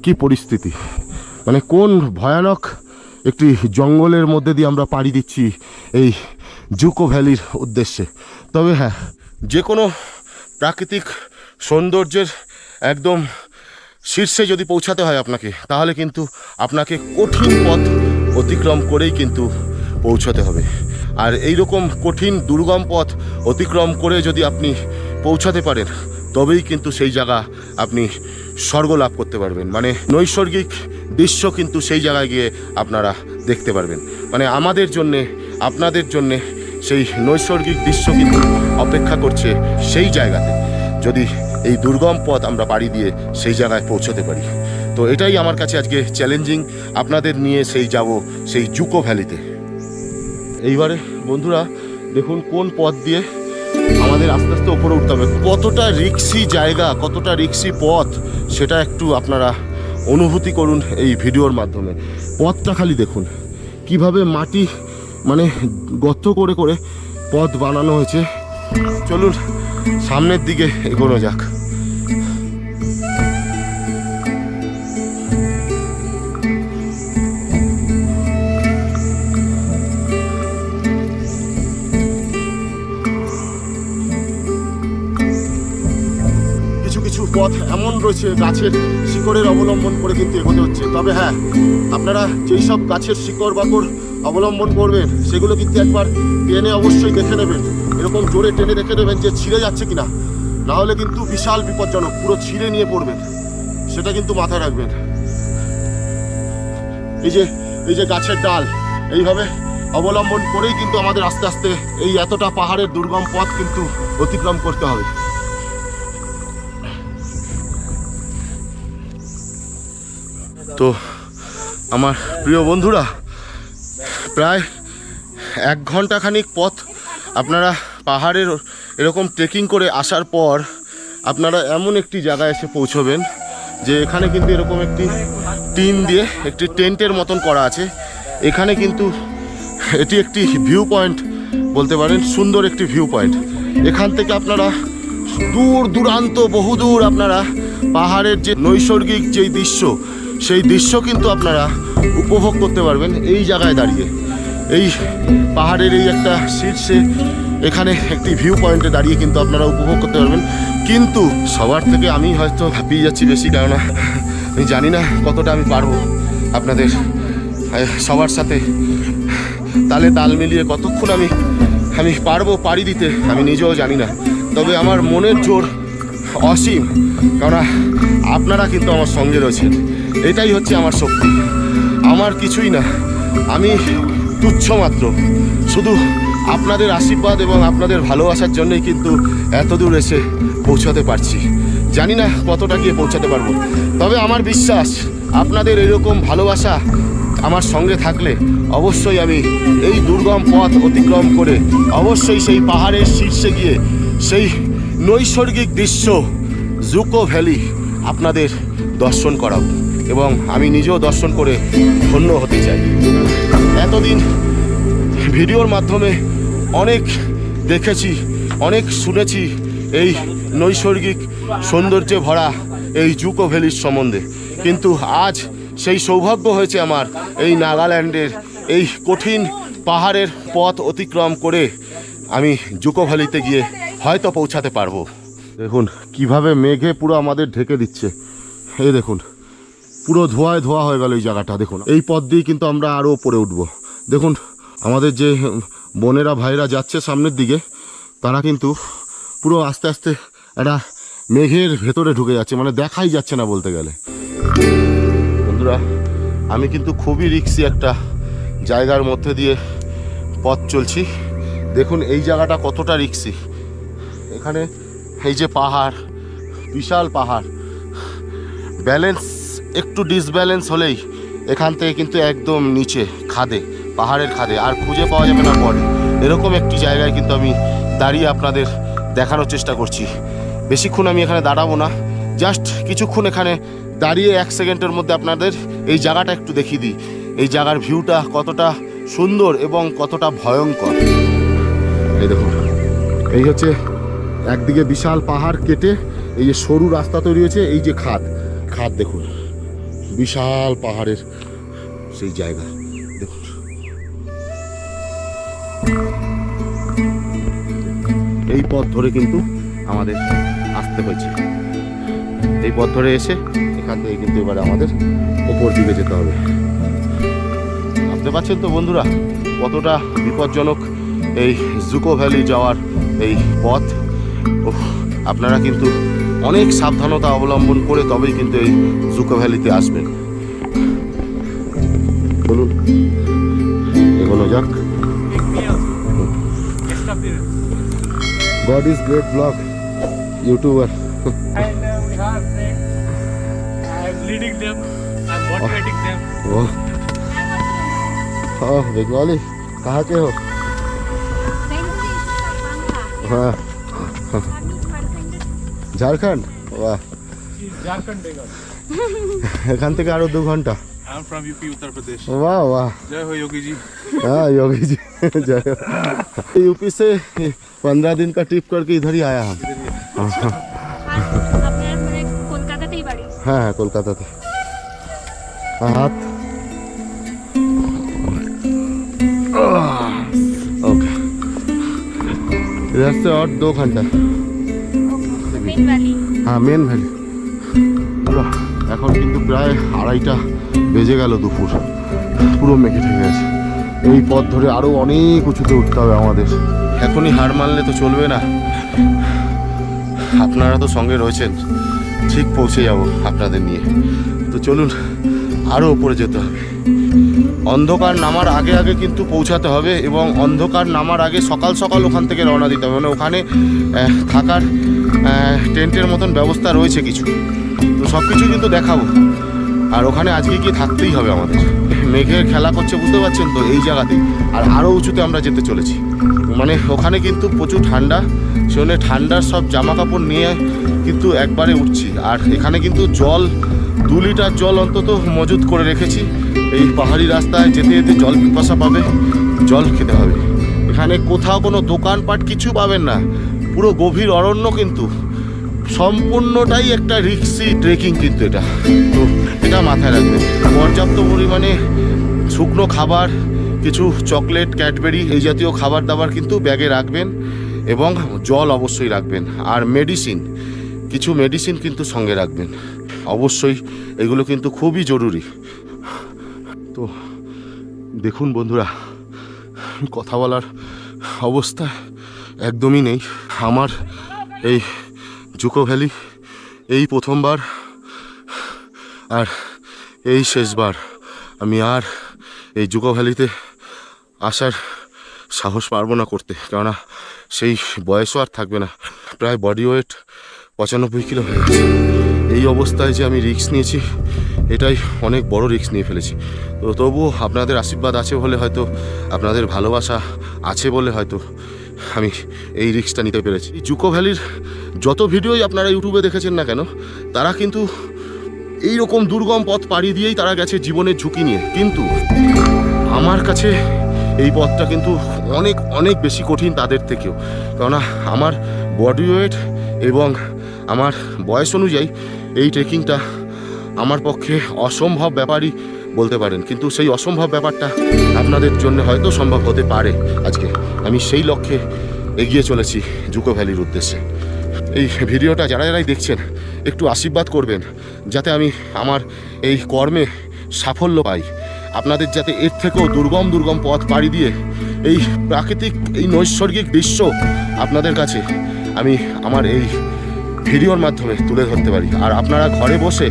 কি পরিস্থিতি, মানে কোন ভয়ানক একটি জঙ্গলের মধ্যে দিয়ে আমরা পাড়ি দিচ্ছি এই জুকো ভ্যালির উদ্দেশ্যে। তবে হ্যাঁ, যে কোনো প্রাকৃতিক সৌন্দর্যের একদম শীর্ষে যদি পৌঁছাতে হয় আপনাকে, তাহলে কিন্তু আপনাকে কঠিন পথ অতিক্রম করেই কিন্তু পৌঁছাতে হবে। আর এই রকম কঠিন দুর্গম পথ অতিক্রম করে যদি আপনি পৌঁছাতে পারেন তবেই কিন্তু সেই জায়গা আপনি স্বর্গ লাভ করতে পারবেন। মানে নৈসর্গিক দৃশ্য কিন্তু সেই জায়গায় গিয়ে আপনারা দেখতে পারবেন। মানে আমাদের জন্যে আপনাদের জন্যে সেই নৈসর্গিক দৃশ্য কিন্তু অপেক্ষা করছে সেই জায়গাতে, যদি এই দুর্গম পথ আমরা পাড়ি দিয়ে সেই জায়গায় পৌঁছতে পারি। তো এটাই আমার কাছে আজকে চ্যালেঞ্জিং, আপনাদের নিয়ে সেই যাব সেই জুকো ভ্যালিতে। এইবারে বন্ধুরা দেখুন কোন পথ দিয়ে আমাদের আস্তে আস্তে ওপরে উঠতে হবে। কতটা রিক্সি জায়গা, কতটা রিক্সি পথ সেটা একটু আপনারা অনুভূতি করুন এই ভিডিওর মাধ্যমে। পথটা খালি দেখুন কিভাবে মাটি মানে গর্ত করে করে পথ বানানো হয়েছে। চলুন সামনের দিকে এগোনো যাক। পথ এমন রয়েছে গাছের শিকড়ের অবলম্বন করে কিন্তু এগোতে হচ্ছে। তবে হ্যাঁ, আপনারা যেই সব গাছের শিকড় বাকড় অবলম্বন করবেন সেগুলো কিন্তু একবার টেনে অবশ্যই দেখে নেবেন, এরকম জোরে টেনে দেখে নেবেন যে ছিঁড়ে যাচ্ছে কিনা, না হলে কিন্তু বিশাল বিপজ্জনক, পুরো ছিঁড়ে নিয়ে পড়বেন, সেটা কিন্তু মাথায় রাখবেন। এই যে এই যে গাছের ডাল, এইভাবে অবলম্বন করেই কিন্তু আমাদের আস্তে আস্তে এই এতটা পাহাড়ের দুর্গম পথ কিন্তু অতিক্রম করতে হবে। তো আমার প্রিয় বন্ধুরা, প্রায় 1 ঘন্টা খানিক পথ আপনারা পাহাড়ের এরকম ট্রেকিং করে আসার পর আপনারা এমন একটি জায়গায় এসে পৌঁছবেন যে এখানে কিন্তু এরকম একটি টিন দিয়ে একটি টেন্টের মতন করা আছে। এখানে কিন্তু এটি একটি ভিউ পয়েন্ট বলতে পারেন, সুন্দর একটি ভিউ পয়েন্ট। এখান থেকে আপনারা দূর দূরান্ত বহুদূর আপনারা পাহাড়ের যে নৈসর্গিক যেই দৃশ্য, সেই দৃশ্য কিন্তু আপনারা উপভোগ করতে পারবেন এই জায়গায় দাঁড়িয়ে। এই পাহাড়ের এই একটা শীর্ষে এখানে একটি ভিউ পয়েন্টে দাঁড়িয়ে কিন্তু আপনারা উপভোগ করতে পারবেন। কিন্তু সবার থেকে আমি হয়তো হাঁপিয়ে যাচ্ছি বেশি, কেননা আমি জানি না কতটা আমি পারবো আপনাদের সবার সাথে তালে তাল মিলিয়ে কতক্ষণ আমি পারবো পাড়ি দিতে, আমি নিজেও জানি না। তবে আমার মনের জোর অসীম, কেননা আপনারা কিন্তু আমার সঙ্গে রয়েছেন। এটাই হচ্ছে আমার শক্তি। আমার কিছুই না, আমি তুচ্ছ মাত্র। শুধু আপনাদের আশীর্বাদ এবং আপনাদের ভালোবাসার জন্যই কিন্তু এত দূর এসে পৌঁছাতে পারছি। জানি না কতটা গিয়ে পৌঁছাতে পারবো, তবে আমার বিশ্বাস আপনাদের এরকম ভালোবাসা আমার সঙ্গে থাকলে অবশ্যই আমি এই দুর্গম পথ অতিক্রম করে অবশ্যই সেই পাহাড়ের শীর্ষে গিয়ে সেই নৈসর্গিক দৃশ্য জুকো ভ্যালি আপনাদের দর্শন করাবো এবং আমি নিজেও দর্শন করে ধন্য হতে চাই। এতদিন ভিডিওর মাধ্যমে অনেক দেখেছি, অনেক শুনেছি এই নৈসর্গিক সৌন্দর্যে ভরা এই জুকো ভ্যালির সম্বন্ধে, কিন্তু আজ সেই সৌভাগ্য হয়েছে আমার এই নাগাল্যান্ডের এই কঠিন পাহাড়ের পথ অতিক্রম করে আমি জুকো ভ্যালিতে গিয়ে হয়তো পৌঁছাতে পারবো। দেখুন কিভাবে মেঘে পুরো আমাদের ঢেকে দিচ্ছে। এই দেখুন পুরো ধোঁয়ায় ধোঁয়া হয়ে গেল এই জায়গাটা। দেখুন এই পথ দিয়ে কিন্তু আমরা আরও উপরে উঠবো। দেখুন আমাদের যে বোনেরা ভাইরা যাচ্ছে সামনের দিকে, তারা কিন্তু পুরো আস্তে আস্তে একটা মেঘের ভেতরে ঢুকে যাচ্ছে, মানে দেখাই যাচ্ছে না বলতে গেলে। বন্ধুরা, আমি কিন্তু খুবই রিস্কি একটা জায়গার মধ্যে দিয়ে পথ চলছি। দেখুন এই জায়গাটা কতটা রিস্কি। এখানে এই যে পাহাড়, বিশাল পাহাড়, ব্যালেন্স একটু ডিসব্যালেন্স হলেই এখান থেকে কিন্তু একদম নিচে খাদে, পাহাড়ের খাদে, আর খুঁজে পাওয়া যাবে না পরে। এরকম একটি জায়গায় কিন্তু আমি দাঁড়িয়ে আপনাদের দেখানোর চেষ্টা করছি। বেশিক্ষণ আমি এখানে দাঁড়াবো না, জাস্ট কিছুক্ষণ এখানে দাঁড়িয়ে 1 সেকেন্ডের মধ্যে আপনাদের এই জায়গাটা একটু দেখিয়ে দিই। এই জায়গার ভিউটা কতটা সুন্দর এবং কতটা ভয়ঙ্কর। এই দেখুন, এই হচ্ছে একদিকে বিশাল পাহাড় কেটে এই যে সরু রাস্তা তৈরি হয়েছে, এই যে খাদ দেখুন, বিশাল পাহাড়ের সেই জায়গা দেখুন। এই পথ ধরে কিন্তু আমাদের আসতে হয়েছে। এই পথ ধরে এসে এখান থেকে কিন্তু এবারে আমাদের ওপর দিকে যেতে হবে। ভাবতে পারছেন তো বন্ধুরা কতটা বিপজ্জনক এই জুকো ভ্যালি যাওয়ার এই পথ। আপনারা কিন্তু অনেক সাবধানতা অবলম্বন করে তবেই কিন্তু এই জুকো ভ্যালিতে আসবেন। বলুন এগোনো যাক। God is great vlog YouTuber. And we have friends. I'm leading them. I'm motivating them. Oh, Bengali. कहाँ के हो? हाँ, झारखंड। वाह। Jharkhand, Bengal. এখান থেকে আরো 2 ঘন্টা। I'm from UP, Uttar Pradesh. वाह वाह। जय हो योगी जी। हाँ योगी जी जय हो। यूपी से 15 दिन का ट्रिप करके इधर ही आया हम। আপনার মানে কলকাতাতেই বাড়ি? হ্যাঁ হ্যাঁ কলকাতাতে। হাত ओके, इधर से और 2 घंटा। Main valley. হ্যাঁ মেন ভ্যালি। এখন কিন্তু প্রায় 2:30টা বেজে গেল দুপুর, পুরো মেঘে ঠেকে গেছে। এই পথ ধরে আরও অনেক উঁচুতে উঠতে হবে আমাদের। এখনই হার মানলে তো চলবে না, আপনারা তো সঙ্গে রয়েছেন, ঠিক পৌঁছে যাব আপনাদের নিয়ে। তো চলুন আরও উপরে যেতে হবে। অন্ধকার নামার আগে আগে কিন্তু পৌঁছাতে হবে, এবং অন্ধকার নামার আগে সকাল সকাল ওখান থেকে রওনা দিতে হবে। মানে ওখানে থাকার টেন্টের মতন ব্যবস্থা রয়েছে কিছু, তো সব কিছু কিন্তু দেখাবো। আর ওখানে আজকে গিয়ে থাকতেই হবে আমাদের। মেঘের খেলা করছে, বুঝতে পারছেন তো, এই জায়গাতেই। আর আরও উঁচুতে আমরা যেতে চলেছি। মানে ওখানে কিন্তু প্রচুর ঠান্ডা, সেখানে ঠান্ডার সব জামা কাপড় নিয়ে কিন্তু একবারে উঠছি। আর এখানে কিন্তু জল 2 লিটার জল অন্তত মজুত করে রেখেছি। এই পাহাড়ি রাস্তায় যেতে যেতে জল পিপাসা পাবে, জল খেতে হবে। এখানে কোথাও কোনো দোকানপাট কিছু পাবেন না, পুরো গভীর অরণ্য, কিন্তু সম্পূর্ণটাই একটা রিক্সি ট্রেকিং কিন্তু এটা। তো এটা মাথায় রাখবেন। পর্যাপ্ত পরিমাণে শুকনো খাবার, কিছু চকলেট, ক্যাডবেরি এই জাতীয় খাবার দাবার কিন্তু ব্যাগে রাখবেন, এবং জল অবশ্যই রাখবেন। আর মেডিসিন, কিছু মেডিসিন কিন্তু সঙ্গে রাখবেন অবশ্যই, এগুলো কিন্তু খুবই জরুরি। তো দেখুন বন্ধুরা, কথা বলার অবস্থা একদমই নেই আমার। এই জুকো ভ্যালি এই প্রথমবার আর এই শেষবার। আমি আর এই জুকো ভ্যালিতে আসার সাহস পারবো না করতে, কেননা সেই বয়সও আর থাকবে না। প্রায় বডি ওয়েট 95 কিলো হয়ে গেছে। এই অবস্থায় যে আমি রিস্ক নিয়েছি, এটাই অনেক বড় রিস্ক নিয়ে ফেলেছি। তো তবুও আপনাদের আশীর্বাদ আছে বলে, হয়তো আপনাদের ভালোবাসা আছে বলে হয়তো আমি এই রিস্কটা নিতে পেরেছি। এই জুকো ভ্যালির যত ভিডিওই আপনারা ইউটিউবে দেখেছেন না কেন, তারা কিন্তু এই রকম দুর্গম পথ পাড়ি দিয়েই তারা গেছে জীবনের ঝুঁকি নিয়ে। কিন্তু আমার কাছে এই পথটা কিন্তু অনেক অনেক বেশি কঠিন তাদের থেকেও, কেননা আমার বডি ওয়েট এবং আমার বয়স অনুযায়ী এই ট্রেকিংটা আমার পক্ষে অসম্ভব ব্যাপারই বলতে পারেন। কিন্তু সেই অসম্ভব ব্যাপারটা আপনাদের জন্য হয়তো সম্ভব হতে পারে। আজকে আমি সেই লক্ষ্যে এগিয়ে চলেছি জুকো ভ্যালির উদ্দেশ্যে। এই ভিডিওটা যারা যারাই দেখছেন, একটু আশীর্বাদ করবেন যাতে আমি আমার এই কর্মে সাফল্য পাই। আপনাদের যাতে এর থেকেও দুর্গম দুর্গম পথ পাড়ি দিয়ে এই প্রাকৃতিক, এই নৈসর্গিক দৃশ্য আপনাদের কাছে আমি আমার এই ভিডিওর মাধ্যমে তুলে ধরতে পারি। আর আপনারা ঘরে বসে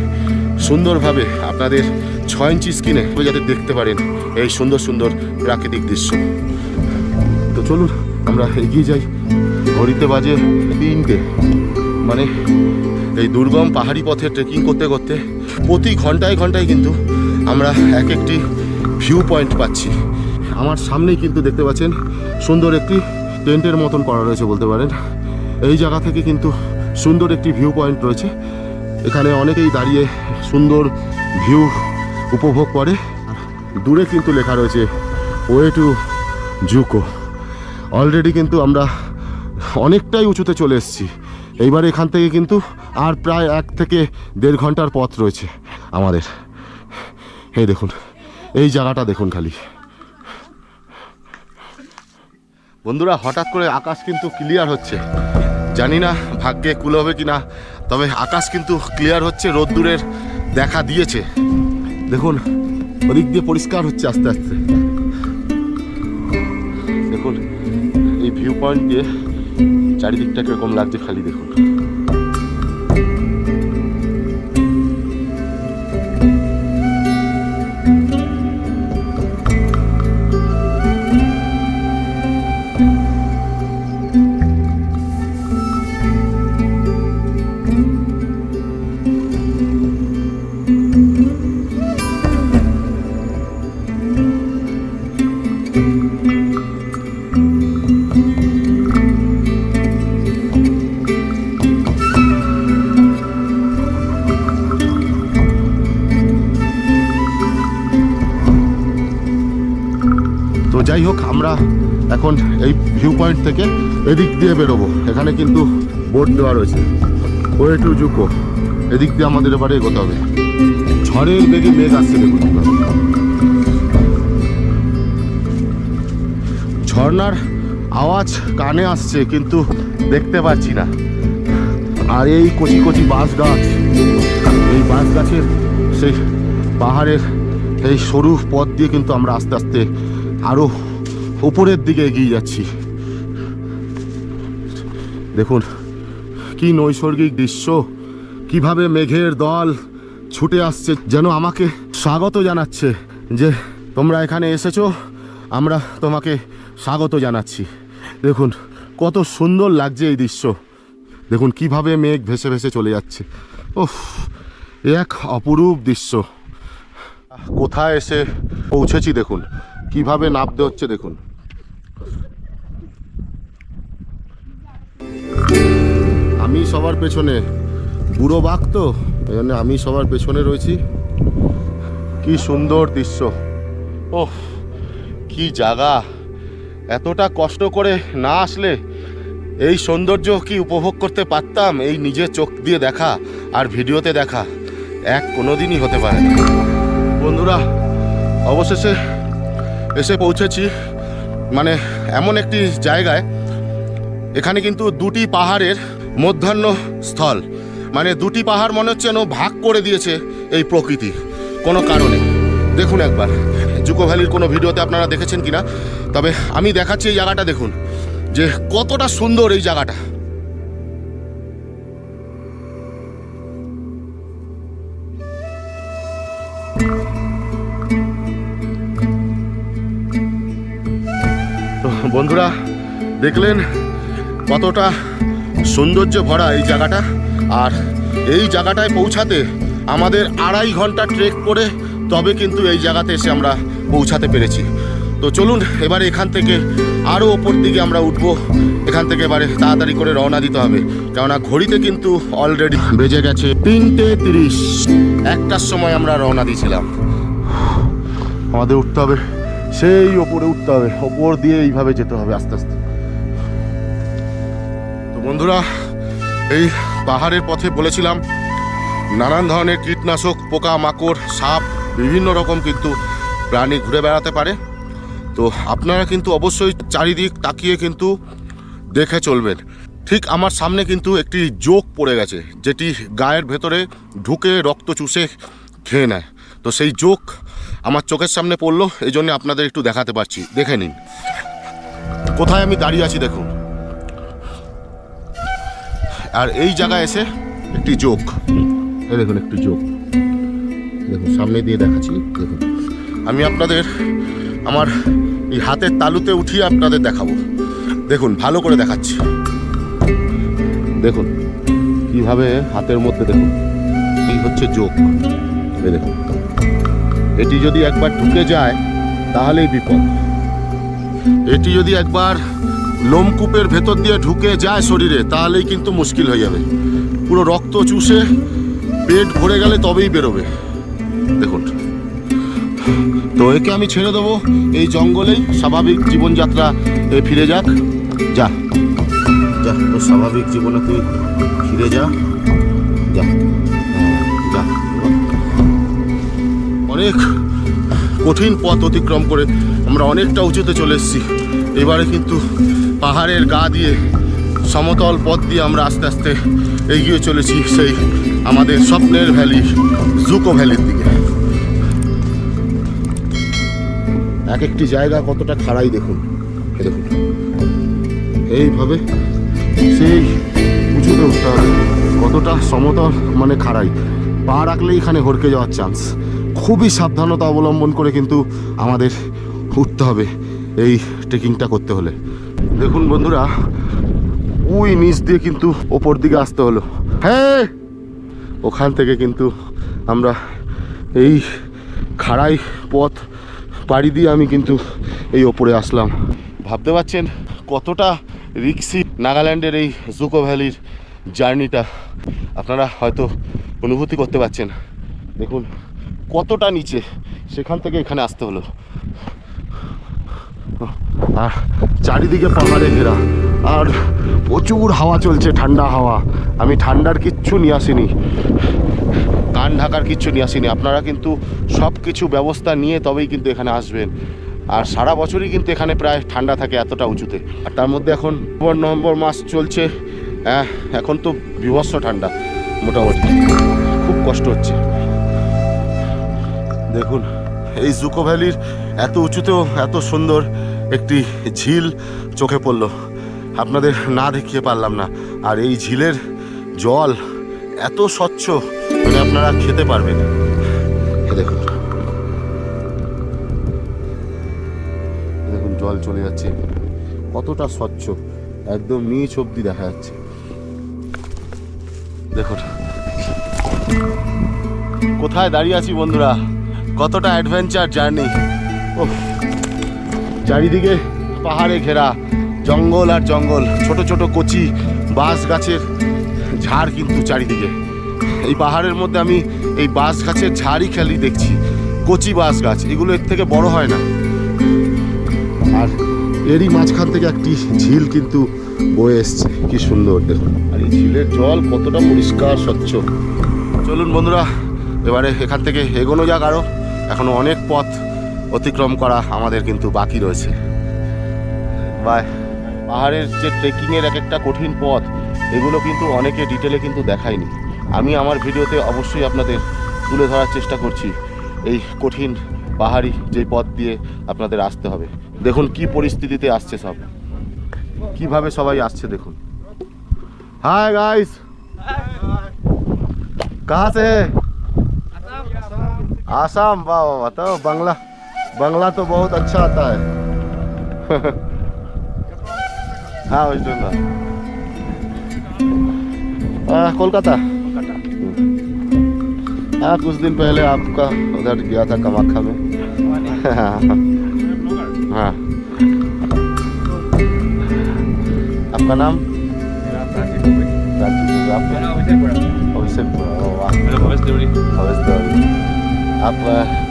সুন্দরভাবে আপনাদের 6 ইঞ্চি স্ক্রিনে যাতে দেখতে পারেন এই সুন্দর সুন্দর প্রাকৃতিক দৃশ্য। তো চলুন আমরা এগিয়ে যাই। ঘড়িতে বাজে 3টে। মানে এই দুর্গম পাহাড়ি পথে ট্রেকিং করতে করতে প্রতি ঘন্টায় ঘন্টায় কিন্তু আমরা এক একটি ভিউ পয়েন্ট পাচ্ছি। আমার সামনেই কিন্তু দেখতে পাচ্ছেন সুন্দর একটি টেন্টের মতন করা রয়েছে বলতে পারেন। এই জায়গা থেকে কিন্তু সুন্দর একটি ভিউ পয়েন্ট রয়েছে। এখানে অনেকেই দাঁড়িয়ে সুন্দর ভিউ উপভোগ করে। দূরে কিন্তু লেখা রয়েছে ওয়ে টু জুকো। অলরেডি কিন্তু আমরা অনেকটাই উঁচুতে চলে এসেছি। এইবার এখান থেকে কিন্তু আর প্রায় 1 থেকে 1.5 ঘন্টার পথ রয়েছে আমাদের। এই দেখুন, এই জায়গাটা দেখুন খালি। বন্ধুরা, হঠাৎ করে আকাশ কিন্তু ক্লিয়ার হচ্ছে। জানি না ভাগ্যে কুল হবে কি না, তবে আকাশ কিন্তু ক্লিয়ার হচ্ছে, রোদ্দুরের দেখা দিয়েছে। দেখুন ওদিক দিয়ে পরিষ্কার হচ্ছে আস্তে আস্তে। দেখুন এই ভিউ পয়েন্ট দিয়ে চারিদিকটা কিরকম লাগছে খালি দেখুন। তো যাই হোক, আমরা এখন এই ভিউ পয়েন্ট থেকে এদিক দিয়ে বেরোবো। এখানে কিন্তু বোর্ড দেওয়া রয়েছে ওয়ে টু জুকো। এদিক দিয়ে আমাদের এবারে এগোতে হবে। ঝড়ের বেগে মেঘ আসছে দেখুন। ঝর্ণার আওয়াজ কানে আসছে কিন্তু দেখতে পাচ্ছি না। আর এই কচি কচি বাঁশ গাছ, এই বাঁশ গাছের সেই পাহাড়ের এই সরু পথ দিয়ে কিন্তু আমরা আস্তে আস্তে আরো উপরের দিকে এগিয়ে যাচ্ছি। দেখুন কি নৈসর্গিক দৃশ্য, কিভাবে মেঘের দল ছুটে আসছে, যেন আমাকে স্বাগত জানাচ্ছে যে তোমরা এখানে এসেছো, আমরা তোমাকে স্বাগত জানাচ্ছি। দেখুন কত সুন্দর লাগছে এই দৃশ্য। দেখুন কিভাবে মেঘ ভেসে ভেসে চলে যাচ্ছে। ওহ, এক অপরূপ দৃশ্য। কোথায় এসে পৌঁছেছি দেখুন, কিভাবে নামতে হচ্ছে দেখুন। আমি সবার পেছনে, বুড়ো বাঘ তো এই জন্য আমি সবার পেছনে রয়েছি। কি সুন্দর দৃশ্য। ওহ, কি জায়গা। এতটা কষ্ট করে না আসলে এই সৌন্দর্য কি উপভোগ করতে পারতাম? এই নিজের চোখ দিয়ে দেখা আর ভিডিওতে দেখা এক কোনোদিনই হতে পারে না। বন্ধুরা, অবশেষে এসে পৌঁছেছি মানে এমন একটি জায়গায়, এখানে কিন্তু দুটি পাহাড়ের মধ্যাহ্ন স্থল। মানে দুটি পাহাড় মনে হচ্ছে যেন ভাগ করে দিয়েছে এই প্রকৃতি কোনো কারণে। দেখুন একবার, জুকো ভ্যালির কোনো ভিডিওতে আপনারা দেখেছেন কিনা, তবে আমি দেখাচ্ছি এই জায়গাটা দেখুন যে কতটা সুন্দর এই জায়গাটা। তো বন্ধুরা দেখলেন কতটা সৌন্দর্য ভরা এই জায়গাটা। আর এই জায়গাটায় পৌঁছাতে আমাদের 2.5 ঘন্টা ট্রেক করে তবে কিন্তু এই জায়গাতে এসে আমরা পৌঁছাতে পেরেছি। তো চলুন এবারে এখান থেকে আরও ওপর দিকে আমরা উঠবো। এখান থেকে এবারে তাড়াতাড়ি করে রওনা দিতে হবে, কেননা ঘড়িতে কিন্তু অলরেডি বেজে গেছে 3:30। 1টার সময় আমরা রওনা দিয়েছিলাম। আমাদের উঠতে হবে, সেই ওপরে উঠতে হবে, ওপর দিয়ে এইভাবে যেতে হবে আস্তে আস্তে। তো বন্ধুরা, এই পাহাড়ের পথে বলেছিলাম নানান ধরনের কীটনাশক, পোকা মাকড়, সাপ, বিভিন্ন রকম কিন্তু প্রাণী ঘুরে বেড়াতে পারে। তো আপনারা কিন্তু অবশ্যই চারিদিক তাকিয়ে কিন্তু দেখে চলবেন। ঠিক আমার সামনে কিন্তু একটি জোক পড়ে গেছে, যেটি গায়ের ভেতরে ঢুকে রক্ত চুষে খেয়ে নেয়। তো সেই জোক আমার চোখের সামনে পড়লো, এই জন্য আপনাদের একটু দেখাতে পারছি। দেখে নিন কোথায় আমি দাঁড়িয়ে আছি দেখুন। আর এই জায়গায় এসে একটি জোক, এই দেখুন একটি জোক, দেখুন সামনে দিয়ে দেখাচ্ছি। দেখুন আমি আপনাদের আমার এই হাতের তালুতে উঠিয়ে আপনাদের দেখাবো। দেখুন ভালো করে দেখাচ্ছি। দেখুন কিভাবে হাতের মধ্যে, দেখুন এই হচ্ছে জোক। এই দেখুন, এটি যদি একবার ঢুকে যায় তাহলেই বিপদ। এটি যদি একবার লোমকূপের ভেতর দিয়ে ঢুকে যায় শরীরে, তাহলেই কিন্তু মুশকিল হয়ে যাবে। পুরো রক্ত চুষে পেট ভরে গেলে তবেই বেরোবে। দেখুন, তো একে আমি ছেড়ে দেবো এই জঙ্গলেই, স্বাভাবিক জীবনযাত্রা ফিরে যাক। যা যা, তোর স্বাভাবিক জীবনে তুই ফিরে যা, যা যা। অনেক কঠিন পথ অতিক্রম করে আমরা অনেকটা উঁচুতে চলে এসেছি। এবারে কিন্তু পাহাড়ের গা দিয়ে সমতল পথ দিয়ে আমরা আস্তে আস্তে এগিয়ে চলেছি সেই আমাদের স্বপ্নের ভ্যালি, জুকো ভ্যালির দিকে। এক একটি জায়গা কতটা খাড়াই দেখুন। দেখুন এইভাবে সেই উঁচুতে উঠতে হবে, কতটা সমতল মানে খাড়াই। পা রাখলেই এখানে হড়কে যাওয়ার চান্স। খুবই সাবধানতা অবলম্বন করে কিন্তু আমাদের উঠতে হবে এই ট্রেকিংটা করতে হলে। দেখুন বন্ধুরা, ওই নিচ দিয়ে কিন্তু ওপর দিকে আসতে হলো। হ্যাঁ, ওখান থেকে কিন্তু আমরা এই খাড়াই পথ পাড়ি দিয়ে আমি কিন্তু এই ওপরে আসলাম। ভাবতে পারছেন কতটা রিক্সি নাগাল্যান্ডের এই জুকো ভ্যালির জার্নিটা, আপনারা হয়তো অনুভূতি করতে পারছেন। দেখুন কতটা নিচে, সেখান থেকে এখানে আসতে হলো। আর চারিদিকে পাহাড়ে ঘেরা, আর প্রচুর হাওয়া চলছে, ঠান্ডা হাওয়া। আমি ঠান্ডার কিচ্ছু নিয়ে আসিনি, কান ঢাকার কিচ্ছু নিয়ে আসিনি। আপনারা কিন্তু সব কিছু ব্যবস্থা নিয়ে তবেই কিন্তু এখানে আসবেন। আর সারা বছরই কিন্তু এখানে প্রায় ঠান্ডা থাকে এতটা উঁচুতে। আর তার মধ্যে এখন নভেম্বর মাস চলছে, এখন তো বীভৎস ঠান্ডা, মোটামুটি খুব কষ্ট হচ্ছে। দেখুন এই জুকো ভ্যালির এত উঁচুতেও এত সুন্দর একটি ঝিল চোখে পড়লো, আপনাদের না দেখিয়ে পারলাম না। আর এই ঝিলের জল এত স্বচ্ছ, মানে আপনারা খেতে পারবেন। দেখুন জল চলে যাচ্ছে, কতটা স্বচ্ছ, একদম নিচ অব্দি দেখা যাচ্ছে। দেখুন কোথায় দাঁড়িয়ে আছি বন্ধুরা, কতটা অ্যাডভেঞ্চার জার্নি। ও চারিদিকে পাহাড়ে ঘেরা জঙ্গল আর জঙ্গল, ছোট ছোট কচি বাঁশ গাছের ঝাড় কিন্তু চারিদিকে। এই পাহাড়ের মধ্যে আমি এই বাঁশ গাছের ঝাড়ই খালি দেখছি, কচি বাঁশ গাছ, এগুলো এর থেকে বড় হয় না। আর এরই মাঝখান থেকে একটি ঝিল কিন্তু বয়ে এসছে, কি সুন্দর দেখুন। আর এই ঝিলের জল কতটা পরিষ্কার স্বচ্ছ। চলুন বন্ধুরা, এবারে এখান থেকে এগোনো যাক। আরও এখনো অনেক পথ অতিক্রম করা আমাদের কিন্তু বাকি রয়েছে। বাই। পাহাড়ের যে ট্রেকিংয়ের এক একটা কঠিন পথ, এগুলো কিন্তু অনেকে ডিটেলে কিন্তু দেখায়নি। আমি আমার ভিডিওতে অবশ্যই আপনাদের তুলে ধরার চেষ্টা করছি এই কঠিন পাহাড়ি যে পথ দিয়ে আপনাদের আসতে হবে। দেখুন কি পরিস্থিতিতে আসছে সব, কিভাবে সবাই আসছে দেখুন। হাই গাইস, कहाँ से है? आसाम। वाह वाह, बताओ बांग्ला, बांग्ला तो बहुत अच्छा आता है। हाँ वेस्ट बंगाल, कोलकाता। हाँ कुछ दिन पहले आपका उधर गया था कामाख्या में। हाँ आपका नाम? अभिषेक। आप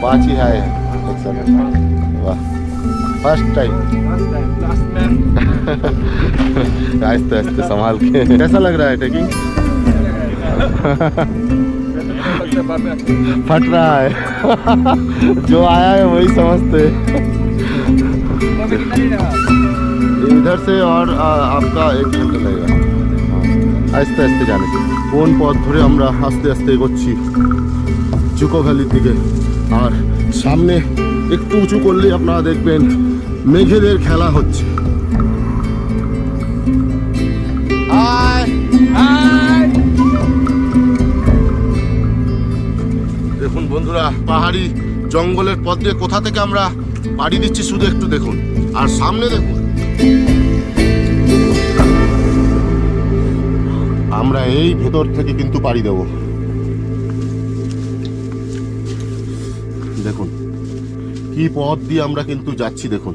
5 ही आए हैं एक साथ? वाह, फर्स्ट टाइम। आहिस्ते आहिस्ते संभाल के। कैसा लग रहा है ट्रेकिंग? फट रहा है। जो आया है वही समझते। इधर से और आपका 1 घंटा लगेगा আস্তে আস্তে জানি। কোন পথ ধরে আমরা আস্তে আস্তে এগোচ্ছি জুকো ভ্যালির দিকে। আর সামনে একটু উঁচু করলেই আপনারা দেখবেন মেঘেদের খেলা হচ্ছে। দেখুন বন্ধুরা, পাহাড়ি জঙ্গলের পথ দিয়ে কোথা থেকে আমরা পাড়ি দিচ্ছি শুধু একটু দেখুন। আর সামনে দেখুন, আমরা এই ভেতর থেকে কিন্তু পাড়ি দেব। দেখুন কি পথ দিয়ে আমরা কিন্তু যাচ্ছি দেখুন।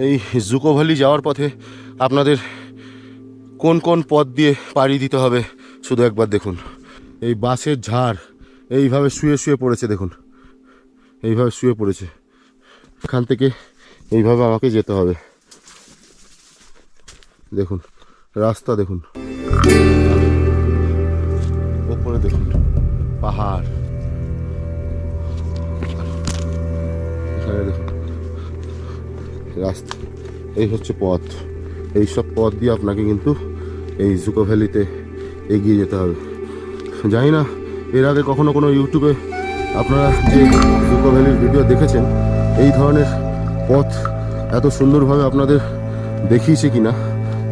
এই জুকো ভ্যালি যাওয়ার পথে আপনাদের কোন কোন পথ দিয়ে পাড়ি দিতে হবে শুধু একবার দেখুন। এই বাঁশের ঝাড় এইভাবে শুয়ে শুয়ে পড়েছে দেখুন, এইভাবে শুয়ে পড়েছে। এখান থেকে এইভাবে আমাকে যেতে হবে। দেখুন রাস্তা, দেখুন ওপরে দেখুন পাহাড়, এখানে দেখুন রাস্তা। এই হচ্ছে পথ। এই সব পথ দিয়ে আপনাকে কিন্তু এই জুকো ভ্যালিতে এগিয়ে যেতে হবে। জানি না এর আগে কখনো কোনো ইউটিউবে আপনারা যে জুকো ভ্যালির ভিডিও দেখেছেন, এই ধরনের পথ এত সুন্দরভাবে আপনাদের দেখিয়েছে কিনা,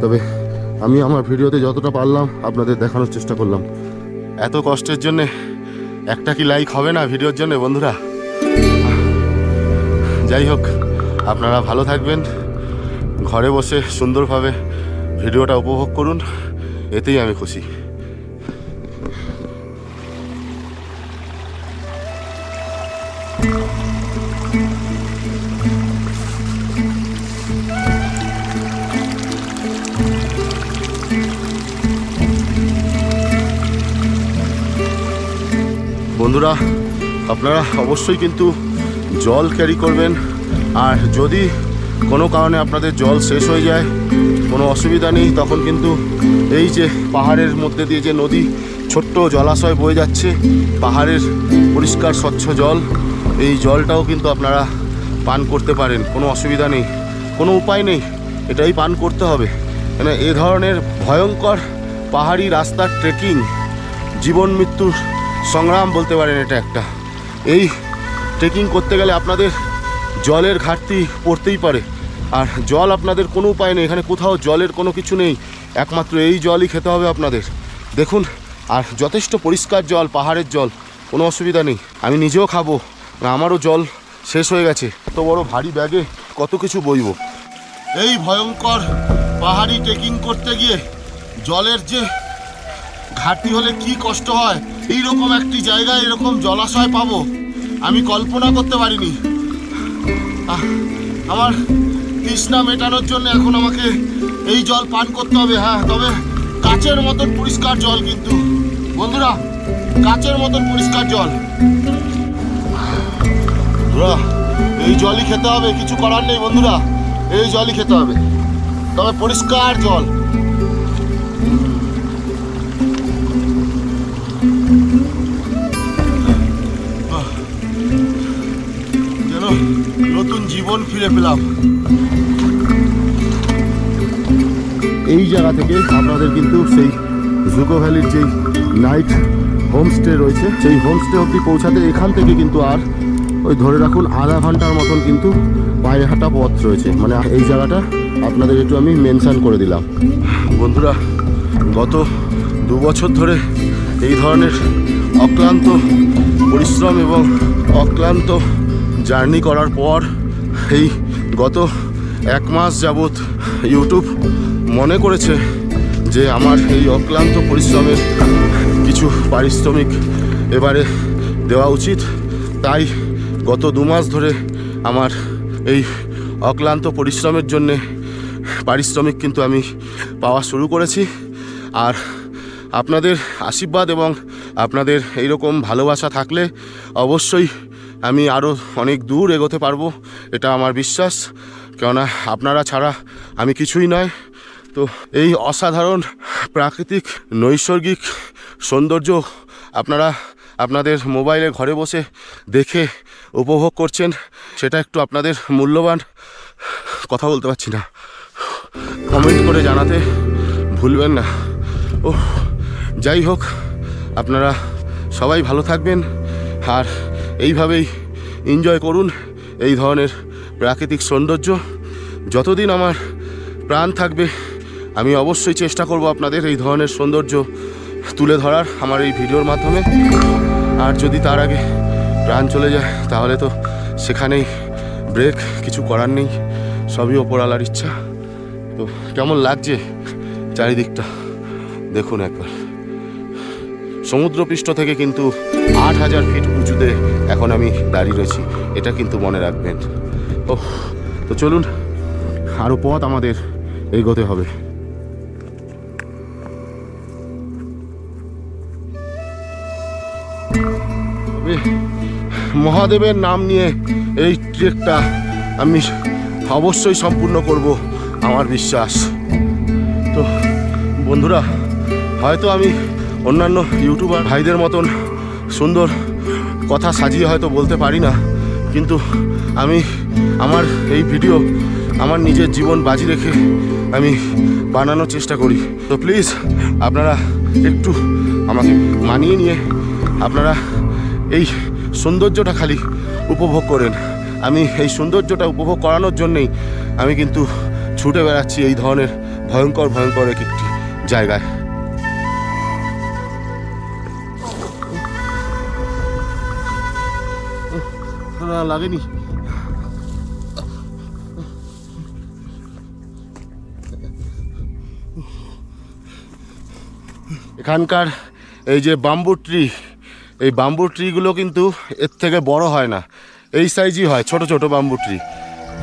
তবে আমি আমার ভিডিওতে যতটা পারলাম আপনাদের দেখানোর চেষ্টা করলাম। এত কষ্টের জন্যে একটা কি লাইক হবে না ভিডিওর জন্য বন্ধুরা? যাই হোক, আপনারা ভালো থাকবেন, ঘরে বসে সুন্দরভাবে ভিডিওটা উপভোগ করুন, এতেই আমি খুশি। বন্ধুরা, আপনারা অবশ্যই কিন্তু জল ক্যারি করবেন। আর যদি কোনো কারণে আপনাদের জল শেষ হয়ে যায়, কোনো অসুবিধা নেই, তখন কিন্তু এই যে পাহাড়ের মধ্যে দিয়ে যে নদী, ছোট্ট জলাশয় বয়ে যাচ্ছে, পাহাড়ের পরিষ্কার স্বচ্ছ জল, এই জলটাও কিন্তু আপনারা পান করতে পারেন, কোনো অসুবিধা নেই, কোনো উপায় নেই, এটাই পান করতে হবে। মানে এ ধরনের ভয়ঙ্কর পাহাড়ি রাস্তার ট্রেকিং জীবন মৃত্যুর সংগ্রাম বলতে পারেন এটা একটা। এই ট্রেকিং করতে গেলে আপনাদের জলের ঘাটতি পড়তেই পারে, আর জল আপনাদের কোনো উপায় নেই, এখানে কোথাও জলের কোনো কিছু নেই, একমাত্র এই জলই খেতে হবে আপনাদের। দেখুন, আর যথেষ্ট পরিষ্কার জল, পাহাড়ের জল, কোনো অসুবিধা নেই। আমি নিজেও খাবো, আমারও জল শেষ হয়ে গেছে। এত বড় ভারী ব্যাগে কত কিছু বইব। এই ভয়ঙ্কর পাহাড়ি ট্রেকিং করতে গিয়ে জলের যে ঘাটতি হলে কি কষ্ট হয়, এইরকম একটি জায়গায় এরকম জলাশয় পাবো আমি কল্পনা করতে পারিনি। আমার তৃষ্ণা মেটানোর জন্য এখন আমাকে এই জল পান করতে হবে। হ্যাঁ, তবে কাচের মতন পরিষ্কার জল, কিন্তু বন্ধুরা কাচের মতন পরিষ্কার জল। বন্ধুরা এই জলই খেতে হবে, কিছু করার নেই বন্ধুরা, এই জলই খেতে হবে, তবে পরিষ্কার জল। যেন নতুন জীবন ফিরে পেলাম। এই জায়গা থেকে আপনাদের কিন্তু সেই জুকো ভ্যালির যেই নাইট হোমস্টে রয়েছে, সেই হোমস্টে অবধি পৌঁছাতে এখান থেকে কিন্তু আর ওই ধরে রাখুন আধা ঘন্টার মতন কিন্তু পায়ে হাঁটা পথ রয়েছে। মানে এই জায়গাটা আপনাদের একটু আমি মেনশন করে দিলাম। বন্ধুরা গত 2 বছর ধরে এই ধরনের অক্লান্ত পরিশ্রম এবং অক্লান্ত জার্নি করার পর এই গত 1 মাস যাবৎ ইউটিউব মনে করেছে যে আমার এই অক্লান্ত পরিশ্রমের কিছু পারিশ্রমিক এবারে দেওয়া উচিত। তাই গত 2 মাস ধরে আমার এই অক্লান্ত পরিশ্রমের জন্যে পারিশ্রমিক কিন্তু আমি পাওয়া শুরু করেছি। আর আপনাদের আশীর্বাদ এবং আপনাদের এইরকম ভালোবাসা থাকলে অবশ্যই আমি আরও অনেক দূর এগোতে পারবো, এটা আমার বিশ্বাস। কেননা আপনারা ছাড়া আমি কিছুই নয়। তো এই অসাধারণ প্রাকৃতিক নৈসর্গিক সৌন্দর্য আপনারা আপনাদের মোবাইলে ঘরে বসে দেখে উপভোগ করছেন, সেটা একটু আপনাদের মূল্যবান, কথা বলতে পারছি না, কমেন্ট করে জানাতে ভুলবেন না। ও যাই হোক, আপনারা সবাই ভালো থাকবেন আর এইভাবেই এনজয় করুন এই ধরনের প্রাকৃতিক সৌন্দর্য। যতদিন আমার প্রাণ থাকবে আমি অবশ্যই চেষ্টা করব আপনাদের এই ধরনের সৌন্দর্য তুলে ধরার আমার এই ভিডিওর মাধ্যমে। আর যদি তার আগে প্রাণ চলে যায় তাহলে তো সেখানেই ব্রেক, কিছু করার নেই, সবই ওপরওয়ালার ইচ্ছা। তো কেমন লাগছে চারিদিকটা দেখুন একবার। সমুদ্রপৃষ্ঠ থেকে কিন্তু 8000 ফিট উঁচুতে এখন আমি দাঁড়িয়ে রয়েছি, এটা কিন্তু মনে রাখবেন। ও তো চলুন, আরও পথ আমাদের এগোতে হবে। মহাদেবের নাম নিয়ে এই ট্রেকটা আমি অবশ্যই সম্পূর্ণ করব, আমার বিশ্বাস। তো বন্ধুরা হয়তো আমি অন্যান্য ইউটিউবার ভাইদের মতন সুন্দর কথা সাজিয়ে হয়তো বলতে পারি না, কিন্তু আমি আমার এই ভিডিও আমার নিজের জীবন বাজি রেখে আমি বানানোর চেষ্টা করি। তো প্লিজ আপনারা একটু আমাকে মানিয়ে নিয়ে আপনারা এই সৌন্দর্যটা খালি উপভোগ করেন। আমি এই সৌন্দর্যটা উপভোগ করানোর জন্যেই আমি কিন্তু ছুটে বেড়াচ্ছি এই ধরনের ভয়ঙ্কর ভয়ঙ্কর একটি জায়গায়। লাগেনি এখানকার এই যে বাম্বু ট্রি, এই বাম্বু ট্রিগুলো কিন্তু এর থেকে বড় হয় না, এই সাইজই হয়, ছোট ছোট বাম্বু ট্রি।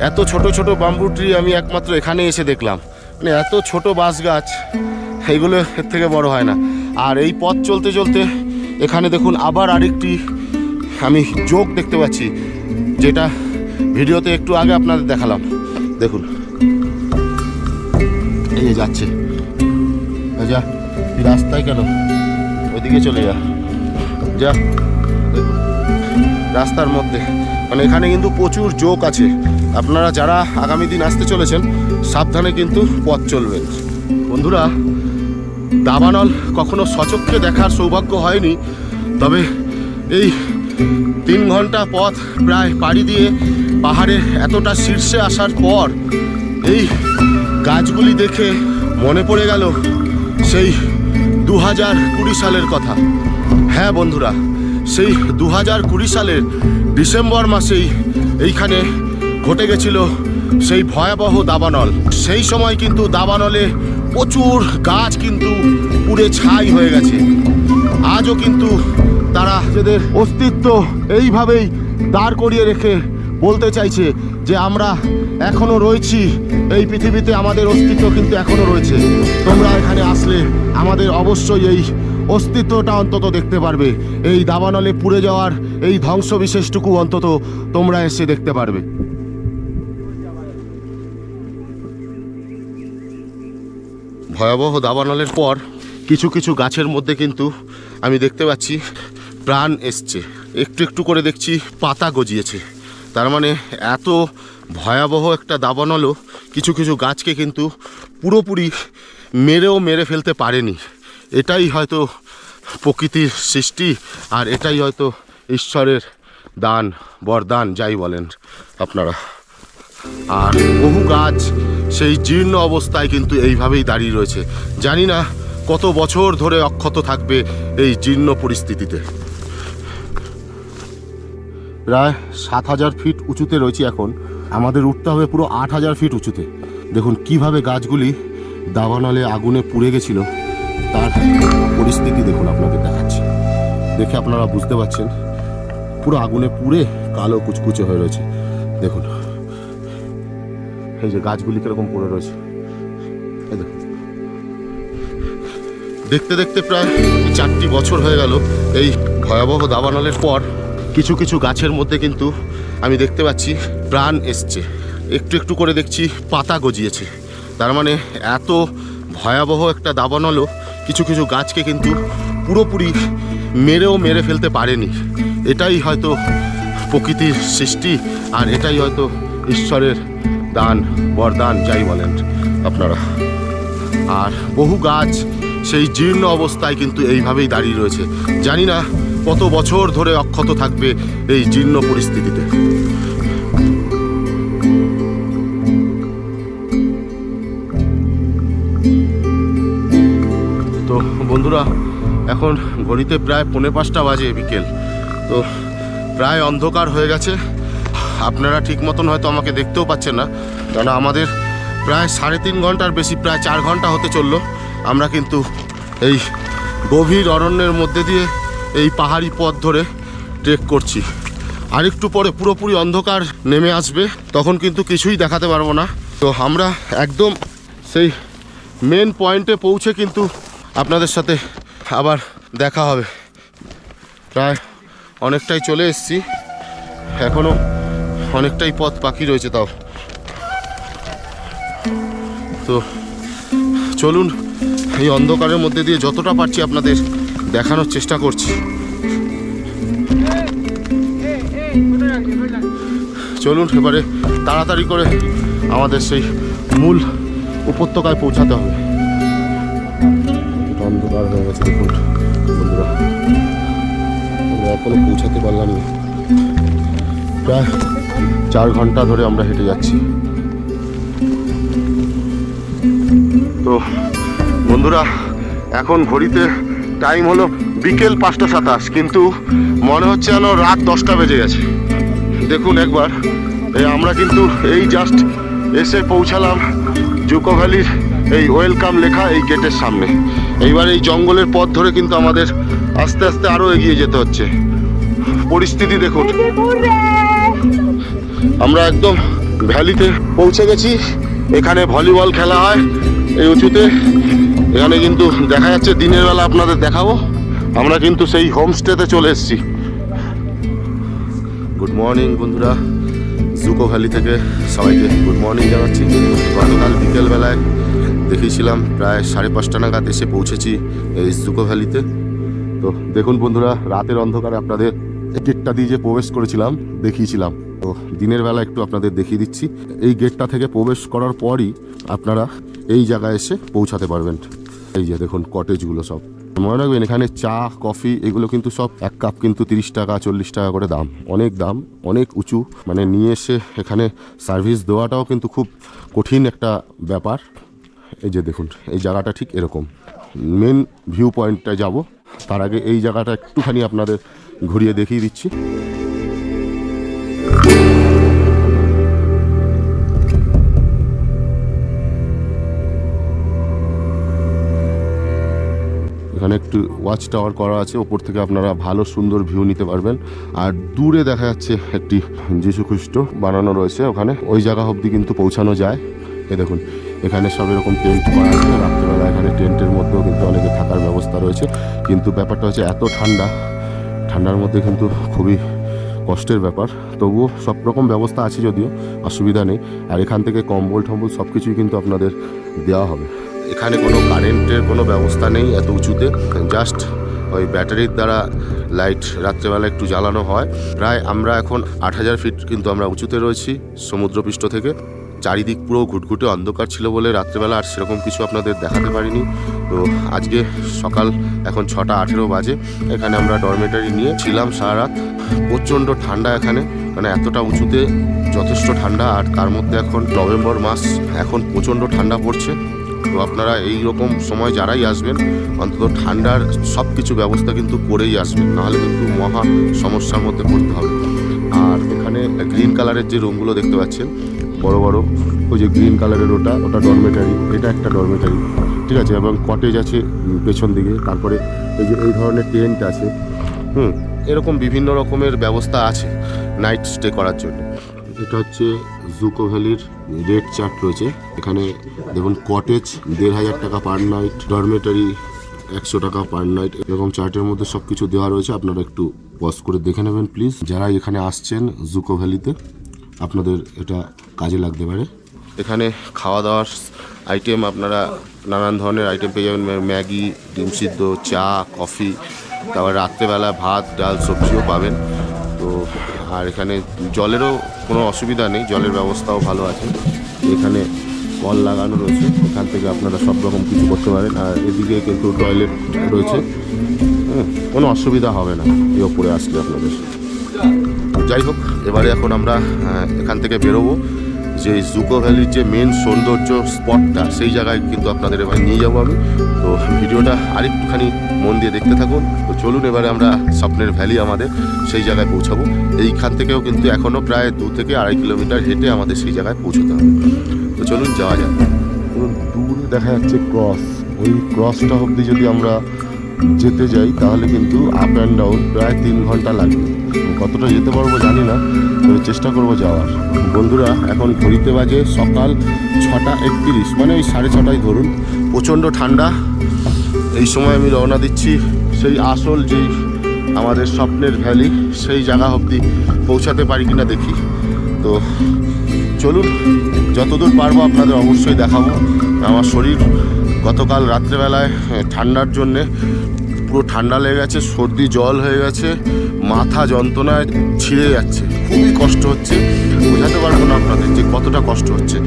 এত ছোট ছোট বাম্বু ট্রি আমি একমাত্র এখানে এসে দেখলাম। মানে এত ছোট বাঁশ গাছ, এইগুলো এর থেকে বড় হয় না। আর এই পথ চলতে চলতে এখানে দেখুন আবার আরেকটি আমি জোক দেখতে পাচ্ছি, যেটা ভিডিওতে একটু আগে আপনাদের দেখালাম। দেখুন এই যে যাচ্ছে, যা রাস্তায় কেন, ওইদিকে চলে যা, যা দেখুন রাস্তার মধ্যে। মানে এখানে কিন্তু প্রচুর জোক আছে, আপনারা যারা আগামী দিন আসতে চলেছেন সাবধানে কিন্তু পথ চলবেন। বন্ধুরা দাবানল কখনো সচক্ষে দেখার সৌভাগ্য হয়নি, তবে এই 3 ঘন্টা পথ প্রায় পাড়ি দিয়ে পাহাড়ে এতটা শীর্ষে আসার পর এই গাছগুলি দেখে মনে পড়ে গেল সেই 2020 সালের কথা। হ্যাঁ বন্ধুরা, সেই 2020 সালের ডিসেম্বর মাসেই এইখানে ঘটে গেছিল সেই ভয়াবহ দাবানল। সেই সময় কিন্তু দাবানলে প্রচুর গাছ কিন্তু পুড়ে ছাই হয়ে গেছে। আজও কিন্তু তারা নিজেদের অস্তিত্ব এইভাবেই দাঁড় করিয়ে রেখে বলতে চাইছে যে আমরা এখনো রয়েছি এই পৃথিবীতে, আমাদের অস্তিত্ব কিন্তু এখনো রয়েছে। তোমরা এখানে আসলে আমাদের অবশ্যই এই অস্তিত্বটা অন্তত দেখতে পারবে। এই দাবানলে পুড়ে যাওয়ার এই ধ্বংসবিশেষটুকু অন্তত তোমরা এসে দেখতে পারবে। ভয়াবহ দাবানলের পর কিছু কিছু গাছের মধ্যে কিন্তু আমি দেখতে পাচ্ছি প্রাণ এসছে। একটু একটু করে দেখছি পাতা গজিয়েছে। তার মানে এত ভয়াবহ একটা দাবানলও কিছু কিছু গাছকে কিন্তু পুরোপুরি মেরে ফেলতে পারেনি। এটাই হয়তো প্রকৃতির সৃষ্টি, আর এটাই হয়তো ঈশ্বরের দান, বরদান, যাই বলেন আপনারা। আর বহু গাছ সেই জীর্ণ অবস্থায় কিন্তু এইভাবেই দাঁড়িয়ে রয়েছে। জানি না কত বছর ধরে অক্ষত থাকবে এই জীর্ণ পরিস্থিতিতে। প্রায় 7000 ফিট উঁচুতে রয়েছে এখন। আমাদের উঠতে হবে পুরো 8000 ফিট উঁচুতে। দেখুন কিভাবে গাছগুলি দাবানলে আগুনে পুড়ে গেছিল, তার পরিস্থিতি দেখুন, আপনাদের দেখাচ্ছি। দেখে আপনারা বুঝতে পারছেন পুরো আগুনে পুড়ে কালো কুচকুচে হয়ে রয়েছে। দেখুন এই যে গাছগুলি কিরকম পড়ে রয়েছে, এই দেখুন। দেখতে দেখতে প্রায় 4টি বছর হয়ে গেল এই ভয়াবহ দাবানলের পর। কিছু কিছু গাছের মধ্যে কিন্তু আমি দেখতে পাচ্ছি প্রাণ এসছে। একটু একটু করে দেখছি পাতা গজিয়েছে। তার মানে এত ভয়াবহ একটা দাবানলও কিছু কিছু গাছকে কিন্তু পুরোপুরি মেরে ফেলতে পারেনি। এটাই হয়তো প্রকৃতির সৃষ্টি, আর এটাই হয়তো ঈশ্বরের দান, বরদান, যাই বলেন আপনারা। আর বহু গাছ সেই জীর্ণ অবস্থায় কিন্তু এইভাবেই দাঁড়িয়ে রয়েছে। জানি না কত বছর ধরে অক্ষত থাকবে এই জীর্ণ পরিস্থিতিতে। তো বন্ধুরা, এখন ঘড়িতে প্রায় 4:45 বাজে বিকেল। তো প্রায় অন্ধকার হয়ে গেছে। আপনারা ঠিক মতন হয়তো আমাকে দেখতেও পাচ্ছেন না, কারণ আমাদের প্রায় 3.5 ঘন্টার বেশি, প্রায় 4 ঘন্টা হতে চললো আমরা কিন্তু এই গভীর অরণ্যের মধ্যে দিয়ে এই পাহাড়ি পথ ধরে ট্রেক করছি। আর একটু পরে পুরোপুরি অন্ধকার নেমে আসবে, তখন কিন্তু কিছুই দেখাতে পারবো না। তো আমরা একদম সেই মেন পয়েন্টে পৌঁছে কিন্তু আপনাদের সাথে আবার দেখা হবে। প্রায় অনেকটাই চলে এসেছি, এখনও অনেকটাই পথ বাকি রয়েছে তাও। তো চলুন এই অন্ধকারের মধ্যে দিয়ে যতটা পারছি আপনাদের দেখানোর চেষ্টা করছি। চলুন এবারে তাড়াতাড়ি করে আমাদের সেই মূল উপত্যকায় পৌঁছাতে হবে। অন্ধকার হয়ে গেছে দেখুন বন্ধুরা, আমরা এখনো পৌঁছাতে পারলাম না। প্রায় 4 ঘন্টা ধরে আমরা হেঁটে যাচ্ছি। তো বন্ধুরা, এখন ঘড়িতে টাইম হলো বিকেল 5:27, কিন্তু মনে হচ্ছে যেন রাত 10টা বেজে গেছে। দেখুন একবার, আমরা কিন্তু এই জাস্ট এসে পৌঁছালাম জুকো ভ্যালির এই ওয়েলকাম লেখা এই গেটের সামনে। এইবার এই জঙ্গলের পথ ধরে কিন্তু আমাদের আস্তে আস্তে আরও এগিয়ে যেতে হচ্ছে। পরিস্থিতি দেখুন, আমরা একদম ভ্যালিতে পৌঁছে গেছি। এখানে ভলিবল খেলা হয় এই উঁচুতে। এখানে কিন্তু দেখা যাচ্ছে, দিনের বেলা আপনাদের দেখাবো। আমরা কিন্তু সেই হোমস্টেতে চলে এসেছি। গুড মর্নিং বন্ধুরা, জুকো ভ্যালি থেকে সবাইকে গুড মর্নিং জানাচ্ছি। গতকাল বিকেলবেলায় দেখিয়েছিলাম, প্রায় 5:30 নাগাদ এসে পৌঁছেছি এই জুকো ভ্যালিতে। তো দেখুন বন্ধুরা, রাতের অন্ধকারে আপনাদের গেটটা দিয়ে যে প্রবেশ করেছিলাম দেখিয়েছিলাম, তো দিনের বেলা একটু আপনাদের দেখিয়ে দিচ্ছি। এই গেটটা থেকে প্রবেশ করার পরই আপনারা এই জায়গায় এসে পৌঁছাতে পারবেন। এই যে দেখুন কটেজগুলো সব, মনে রাখবেন এখানে চা কফি এগুলো কিন্তু সব 1 কাপ কিন্তু 30 টাকা 40 টাকা করে দাম, দাম অনেক উঁচু। মানে নিয়ে এসে এখানে সার্ভিস দেওয়াটাও কিন্তু খুব কঠিন একটা ব্যাপার। এই যে দেখুন, এই জায়গাটা ঠিক এরকম মেন ভিউ পয়েন্টটা যাব। তার আগে এই জায়গাটা একটুখানি আপনাদের ঘুরিয়ে দেখিয়ে দিচ্ছি। এখানে একটু ওয়াচ টাওয়ার করা আছে, ওপর থেকে আপনারা ভালো সুন্দর ভিউ নিতে পারবেন। আর দূরে দেখা যাচ্ছে একটি যীশু খ্রিস্ট বানানো রয়েছে ওখানে, ওই জায়গা অবধি কিন্তু পৌঁছানো যায়। এই দেখুন এখানে সব এরকম টেন্ট করা আছে, রাত্রেবেলা এখানে টেন্টের মধ্যেও কিন্তু অনেকে থাকার ব্যবস্থা রয়েছে। কিন্তু ব্যাপারটা হচ্ছে এত ঠান্ডার মধ্যে কিন্তু খুবই কষ্টের ব্যাপার। তবুও সব রকম ব্যবস্থা আছে, যদিও অসুবিধা নেই। আর এখান থেকে কম্বল টম্বল সব কিছুই কিন্তু আপনাদের দেওয়া হবে। এখানে কোনো কারেন্টের কোনো ব্যবস্থা নেই এত উঁচুতে, জাস্ট ওই ব্যাটারির দ্বারা লাইট রাত্রেবেলা একটু জ্বালানো হয়। প্রায় আমরা এখন 8000 ফিট কিন্তু আমরা উঁচুতে রয়েছি সমুদ্রপৃষ্ঠ থেকে। চারিদিক পুরো ঘুটঘুটে অন্ধকার ছিল বলে রাত্রেবেলা আর সেরকম কিছু আপনাদের দেখাতে পারিনি। তো আজকে সকাল এখন 6:18 বাজে, এখানে আমরা ডরমেটারি নিয়ে ছিলাম সারা রাত। প্রচণ্ড ঠান্ডা এখানে, মানে এতটা উঁচুতে যথেষ্ট ঠান্ডা। আর তার মধ্যে এখন নভেম্বর মাস, এখন প্রচণ্ড ঠান্ডা পড়ছে। তো আপনারা এই রকম সময় যারাই আসবেন অন্তত ঠান্ডার সব কিছু ব্যবস্থা কিন্তু করেই আসবেন, নাহলে কিন্তু মহা সমস্যার মধ্যে পড়তে হবে। আর এখানে গ্রিন কালারের যে রুমগুলো দেখতে পাচ্ছেন বড় বড়, ওই যে গ্রিন কালারের ওটা ডরমেটারি, এটা একটা ডরমেটারি, ঠিক আছে। এবং কটেজ আছে পেছন দিকে, তারপরে এই যে এই ধরনের টেন্ট আছে, এরকম বিভিন্ন রকমের ব্যবস্থা আছে নাইট স্টে করার জন্য। এটা হচ্ছে জুকো ভ্যালির রেট চার্ট রয়েছে এখানে দেখুন। কটেজ 1500 টাকা পার নাইট, ডরমেটারি 100 টাকা পার নাইট, এরকম চার্টের মধ্যে সব কিছু দেওয়া রয়েছে। আপনারা একটু পজ করে দেখে নেবেন প্লিজ। যারা এখানে আসছেন জুকো ভ্যালিতে, আপনাদের এটা কাজে লাগতে পারে। এখানে খাওয়া দাওয়ার আইটেম আপনারা নানান ধরনের আইটেম পেয়ে যাবেন, ম্যাগি, ডিম সিদ্ধ, চা, কফি, তারপর রাত্রেবেলা ভাত, ডাল, সবজিও পাবেন। তো আর এখানে জলেরও কোনো অসুবিধা নেই, জলের ব্যবস্থাও ভালো আছে। এখানে কল লাগানো রয়েছে, এখান থেকে আপনারা সব রকম কিছু করতে পারেন। আর এদিকে কিন্তু টয়লেট রয়েছে, কোনো অসুবিধা হবে না এই ওপরে আসলে আপনাদের। যাই হোক, এবারে এখন আমরা এখান থেকে বেরোবো। যে জুকো ভ্যালির যে মেন সৌন্দর্য স্পটটা, সেই জায়গায় কিন্তু আপনাদের এবার নিয়ে যাবো আমি। তো ভিডিওটা আরেকটুখানি মন দিয়ে দেখতে থাকুন। তো চলুন এবারে আমরা স্বপ্নের ভ্যালি আমাদের সেই জায়গায় পৌঁছাবো। এইখান থেকেও কিন্তু এখনও প্রায় 2 থেকে 2.5 কিলোমিটার হেঁটে আমাদের সেই জায়গায় পৌঁছতে হবে। তো চলুন যাওয়া যাক। দূরে দেখা যাচ্ছে ক্রস, ওই ক্রসটা অবধি যদি আমরা যেতে যাই তাহলে কিন্তু আপ অ্যান্ড ডাউন প্রায় 3 ঘন্টা লাগবে। কতটা যেতে পারবো জানি না, তবে চেষ্টা করবো যাওয়ার। বন্ধুরা এখন ঘড়িতে বাজে সকাল 6:31, মানে ওই 6:30 ধরুন। প্রচণ্ড ঠান্ডা। এই সময় আমি রওনা দিচ্ছি সেই আসল যেই আমাদের স্বপ্নের ভ্যালি, সেই জায়গা অবধি পৌঁছাতে পারি কিনা দেখি। তো চলুন, যতদূর পারবো আপনাদের অবশ্যই দেখাবো। আমার শরীর গতকাল রাত্রেবেলায় ঠান্ডার জন্যে পুরো ঠান্ডা লেগে গেছে, সর্দি জল হয়ে গেছে, মাথা যন্ত্রণায় ছিঁড়ে যাচ্ছে, খুবই কষ্ট হচ্ছে। বোঝাতে পারবো না আপনাদের যে কতটা কষ্ট হচ্ছে।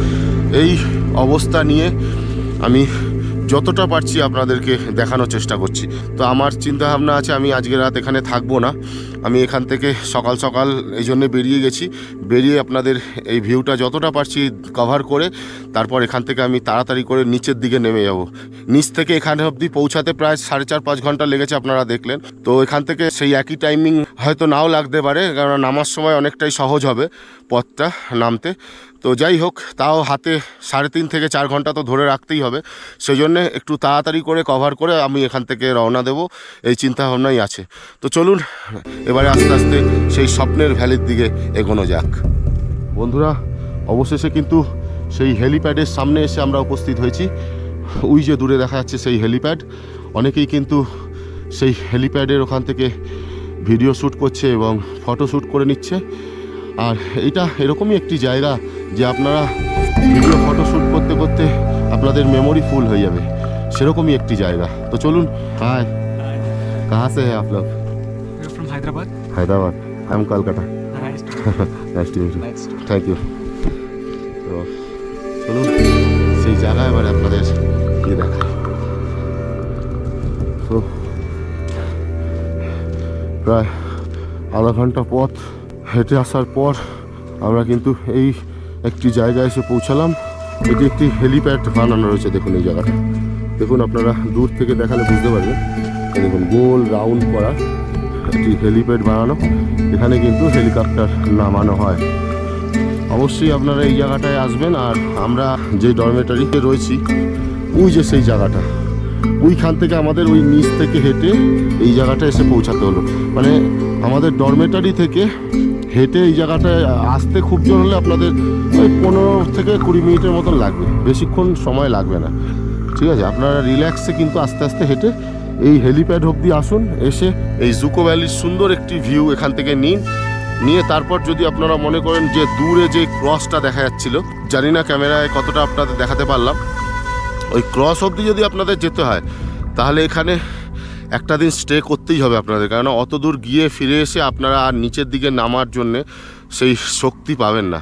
এই অবস্থা নিয়ে আমি যতটা পারছি আপনাদেরকে দেখানোর চেষ্টা করছি। তো আমার চিন্তা ভাবনা আছে আমি আজকে রাত এখানে থাকবো না। আমি এখান থেকে সকাল সকাল এই জন্যে বেরিয়ে গেছি, বেরিয়ে আপনাদের এই ভিউটা যতটা পারছি কভার করে তারপর এখান থেকে আমি তাড়াতাড়ি করে নিচের দিকে নেমে যাব। নিচ থেকে এখানে অবধি পৌঁছাতে প্রায় 4.5-5 ঘন্টা লেগেছে, আপনারা দেখলেন। তো এখান থেকে সেই একই টাইমিং হয়তো নাও লাগতে পারে, কারণ নামার সময় অনেকটাই সহজ হবে পথটা নামতে। তো যাই হোক, তাও হাতে 3.5 থেকে 4 ঘন্টা তো ধরে রাখতেই হবে। সেই জন্যে একটু তাড়াতাড়ি করে কভার করে আমি এখান থেকে রওনা দেব, এই চিন্তা ভাবনাই আছে। তো চলুন এবারে আস্তে আস্তে সেই স্বপ্নের ভ্যালির দিকে এগোনো যাক। বন্ধুরা অবশেষে কিন্তু সেই হেলিপ্যাডের সামনে এসে আমরা উপস্থিত হয়েছি। ওই যে দূরে দেখা যাচ্ছে সেই হেলিপ্যাড। অনেকেই কিন্তু সেই হেলিপ্যাডের ওখান থেকে ভিডিও শ্যুট করছে এবং ফটো শ্যুট করে নিচ্ছে। আর এটা এরকমই একটি জায়গা যে আপনারা ভিডিও ফটো শ্যুট করতে করতে আপনাদের মেমোরি ফুল হয়ে যাবে, সেরকমই একটি জায়গা। তো চলুন। হাই, কাহা সে হ্যাঁ আপ লোগ? We're from Hyderabad. Hyderabad. I am Kolkata. Nice to nice to meet you. Nice to thank you. তো চলুন সেই জায়গায় এবারে আপনাদের গিয়ে দেখাই। তো প্রায় আধা ঘন্টা পথ হেঁটে আসার পর আমরা কিন্তু এই একটি জায়গায় এসে পৌঁছালাম। এটি একটি হেলিপ্যাড বানানো রয়েছে, দেখুন এই জায়গাটা। দেখুন আপনারা দূর থেকে দেখালে বুঝতে পারবেন। এই দেখুন গোল রাউন্ড করা একটি হেলিপ্যাড বানানো, এখানে কিন্তু হেলিকপ্টার নামানো হয়। অবশ্যই আপনারা এই জায়গাটায় আসবেন। আর আমরা যে ডরমেটারিতে রয়েছি ওই যে সেই জায়গাটা, ওইখান থেকে আমাদের ওই নিচ থেকে হেঁটে এই জায়গাটা এসে পৌঁছাতে হলো। মানে আমাদের ডরমেটারি থেকে হেঁটে এই জায়গাটায় আসতে খুব জোর হলে আপনাদের ওই 15 থেকে 20 মিনিটের মতন লাগবে, বেশিক্ষণ সময় লাগবে না। ঠিক আছে, আপনারা রিল্যাক্সে কিন্তু আস্তে আস্তে হেঁটে এই হেলিপ্যাড অবধি আসুন, এসে এই জুকো ভ্যালির সুন্দর একটি ভিউ এখান থেকে নিয়ে তারপর যদি আপনারা মনে করেন যে দূরে যে ক্রসটা দেখা যাচ্ছিল, জানি না ক্যামেরায় কতটা আপনাদের দেখাতে পারলাম, ওই ক্রস অবধি যদি আপনাদের যেতে হয় তাহলে এখানে একটা দিন স্টে করতেই হবে আপনাদের। কারণ অত দূর গিয়ে ফিরে এসে আপনারা আর নিচের দিকে নামার জন্যে সেই শক্তি পাবেন না।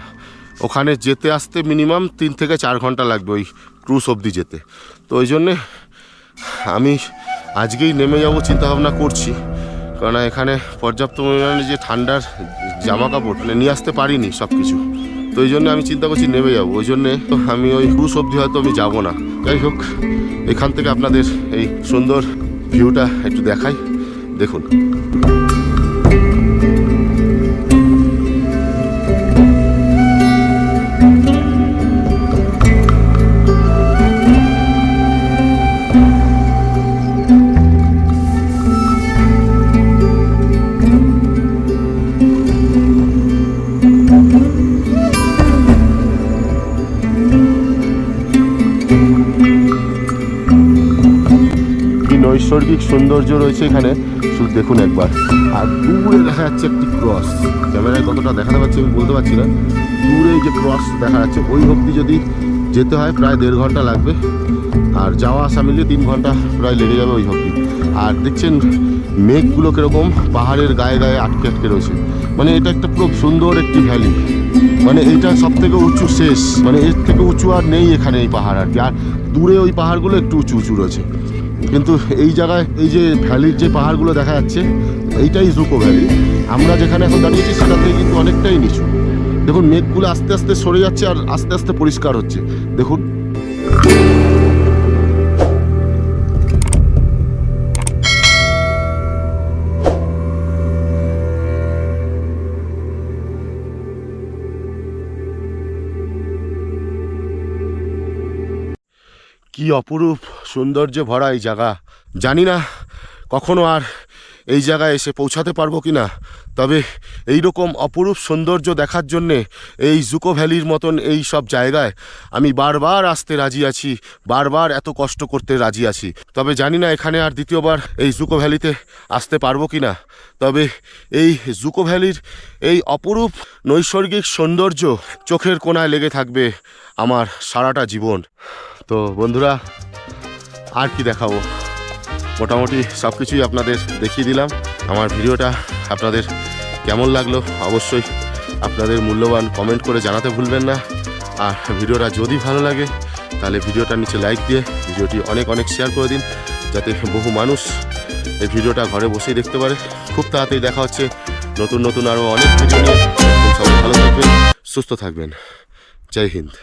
ওখানে যেতে আসতে মিনিমাম 3 থেকে 4 ঘন্টা লাগবে ওই ক্রুজ অবধি যেতে। তো ওই জন্যে আমি আজকেই নেমে যাব চিন্তাভাবনা করছি। কারণ এখানে পর্যাপ্ত পরিমাণে যে ঠান্ডার জামা কাপড় নিয়ে আসতে পারিনি সব কিছু, তো ওই জন্য আমি চিন্তা করছি নেমে যাবো। ওই জন্যে আমি ওই ক্রুজ অবধি হয়তো আমি যাবো না। যাই হোক, এখান থেকে আপনাদের এই সুন্দর ভিউটা একটু দেখাই, দেখুন। নৈসর্গিক সৌন্দর্য রয়েছে এখানে, শুধু দেখুন একবার। আর দূরে দেখা যাচ্ছে একটি ক্রস, ক্যামেরায় কতটা দেখাতে পাচ্ছি আমি বলতে পারছি না। দূরে যে ক্রস দেখা যাচ্ছে ওই অবধি যদি যেতে হয় প্রায় 1.5 ঘন্টা লাগবে, আর যাওয়া আসা মিলিয়ে 3 ঘন্টা প্রায় লেগে যাবে ওই অবধি। আর দেখছেন মেঘগুলো কীরকম পাহাড়ের গায়ে গায়ে আটকে আটকে রয়েছে। মানে এটা একটা পুরো সুন্দর একটি ভ্যালি, মানে এইটা সব থেকে উঁচু শেষ, মানে এর থেকে উঁচু আর নেই এখানে এই পাহাড় আর কি। আর দূরে ওই পাহাড়গুলো একটু উঁচু উঁচু রয়েছে, কিন্তু এই জায়গায় এই যে ভ্যালির যে পাহাড়গুলো দেখা যাচ্ছে এইটাই জুকো ভ্যালি। আমরা যেখানে এখন দাঁড়িয়েছি সেটা থেকে কিন্তু অনেকটাই নিচু। দেখুন মেঘগুলো আস্তে আস্তে সরে যাচ্ছে আর আস্তে আস্তে পরিষ্কার হচ্ছে, দেখুন। কি অপরূপ সৌন্দর্যে ভরা এই জায়গা। জানি না কখনো আর এই জায়গায় এসে পৌঁছাতে পারবো কি না, তবে এই রকম অপরূপ সৌন্দর্য দেখার জন্যে এই জুকো ভ্যালির মতন এই সব জায়গায় আমি বারবার আসতে রাজি আছি, বারবার এত কষ্ট করতে রাজি আছি। তবে জানি না এখানে আর দ্বিতীয়বার এই জুকো ভ্যালিতে আসতে পারবো কি না। তবে এই জুকো ভ্যালির এই অপরূপ নৈসর্গিক সৌন্দর্য চোখের কোণায় লেগে থাকবে আমার সারাটা জীবন। তো বন্ধুরা, আর কি দেখাবো, মোটামুটি সব কিছুই আপনাদের দেখিয়ে দিলাম। আমার ভিডিওটা আপনাদের কেমন লাগলো অবশ্যই আপনাদের মূল্যবান কমেন্ট করে জানাতে ভুলবেন না। আর ভিডিওটা যদি ভালো লাগে তাহলে ভিডিওটার নিচে লাইক দিয়ে ভিডিওটি অনেক অনেক শেয়ার করে দিন, যাতে বহু মানুষ এই ভিডিওটা ঘরে বসেই দেখতে পারে। খুব তাড়াতাড়ি দেখা হচ্ছে নতুন নতুন আরও অনেক ভিডিও নিয়ে। সবাই ভালো থাকবেন, সুস্থ থাকবেন। জয় হিন্দ।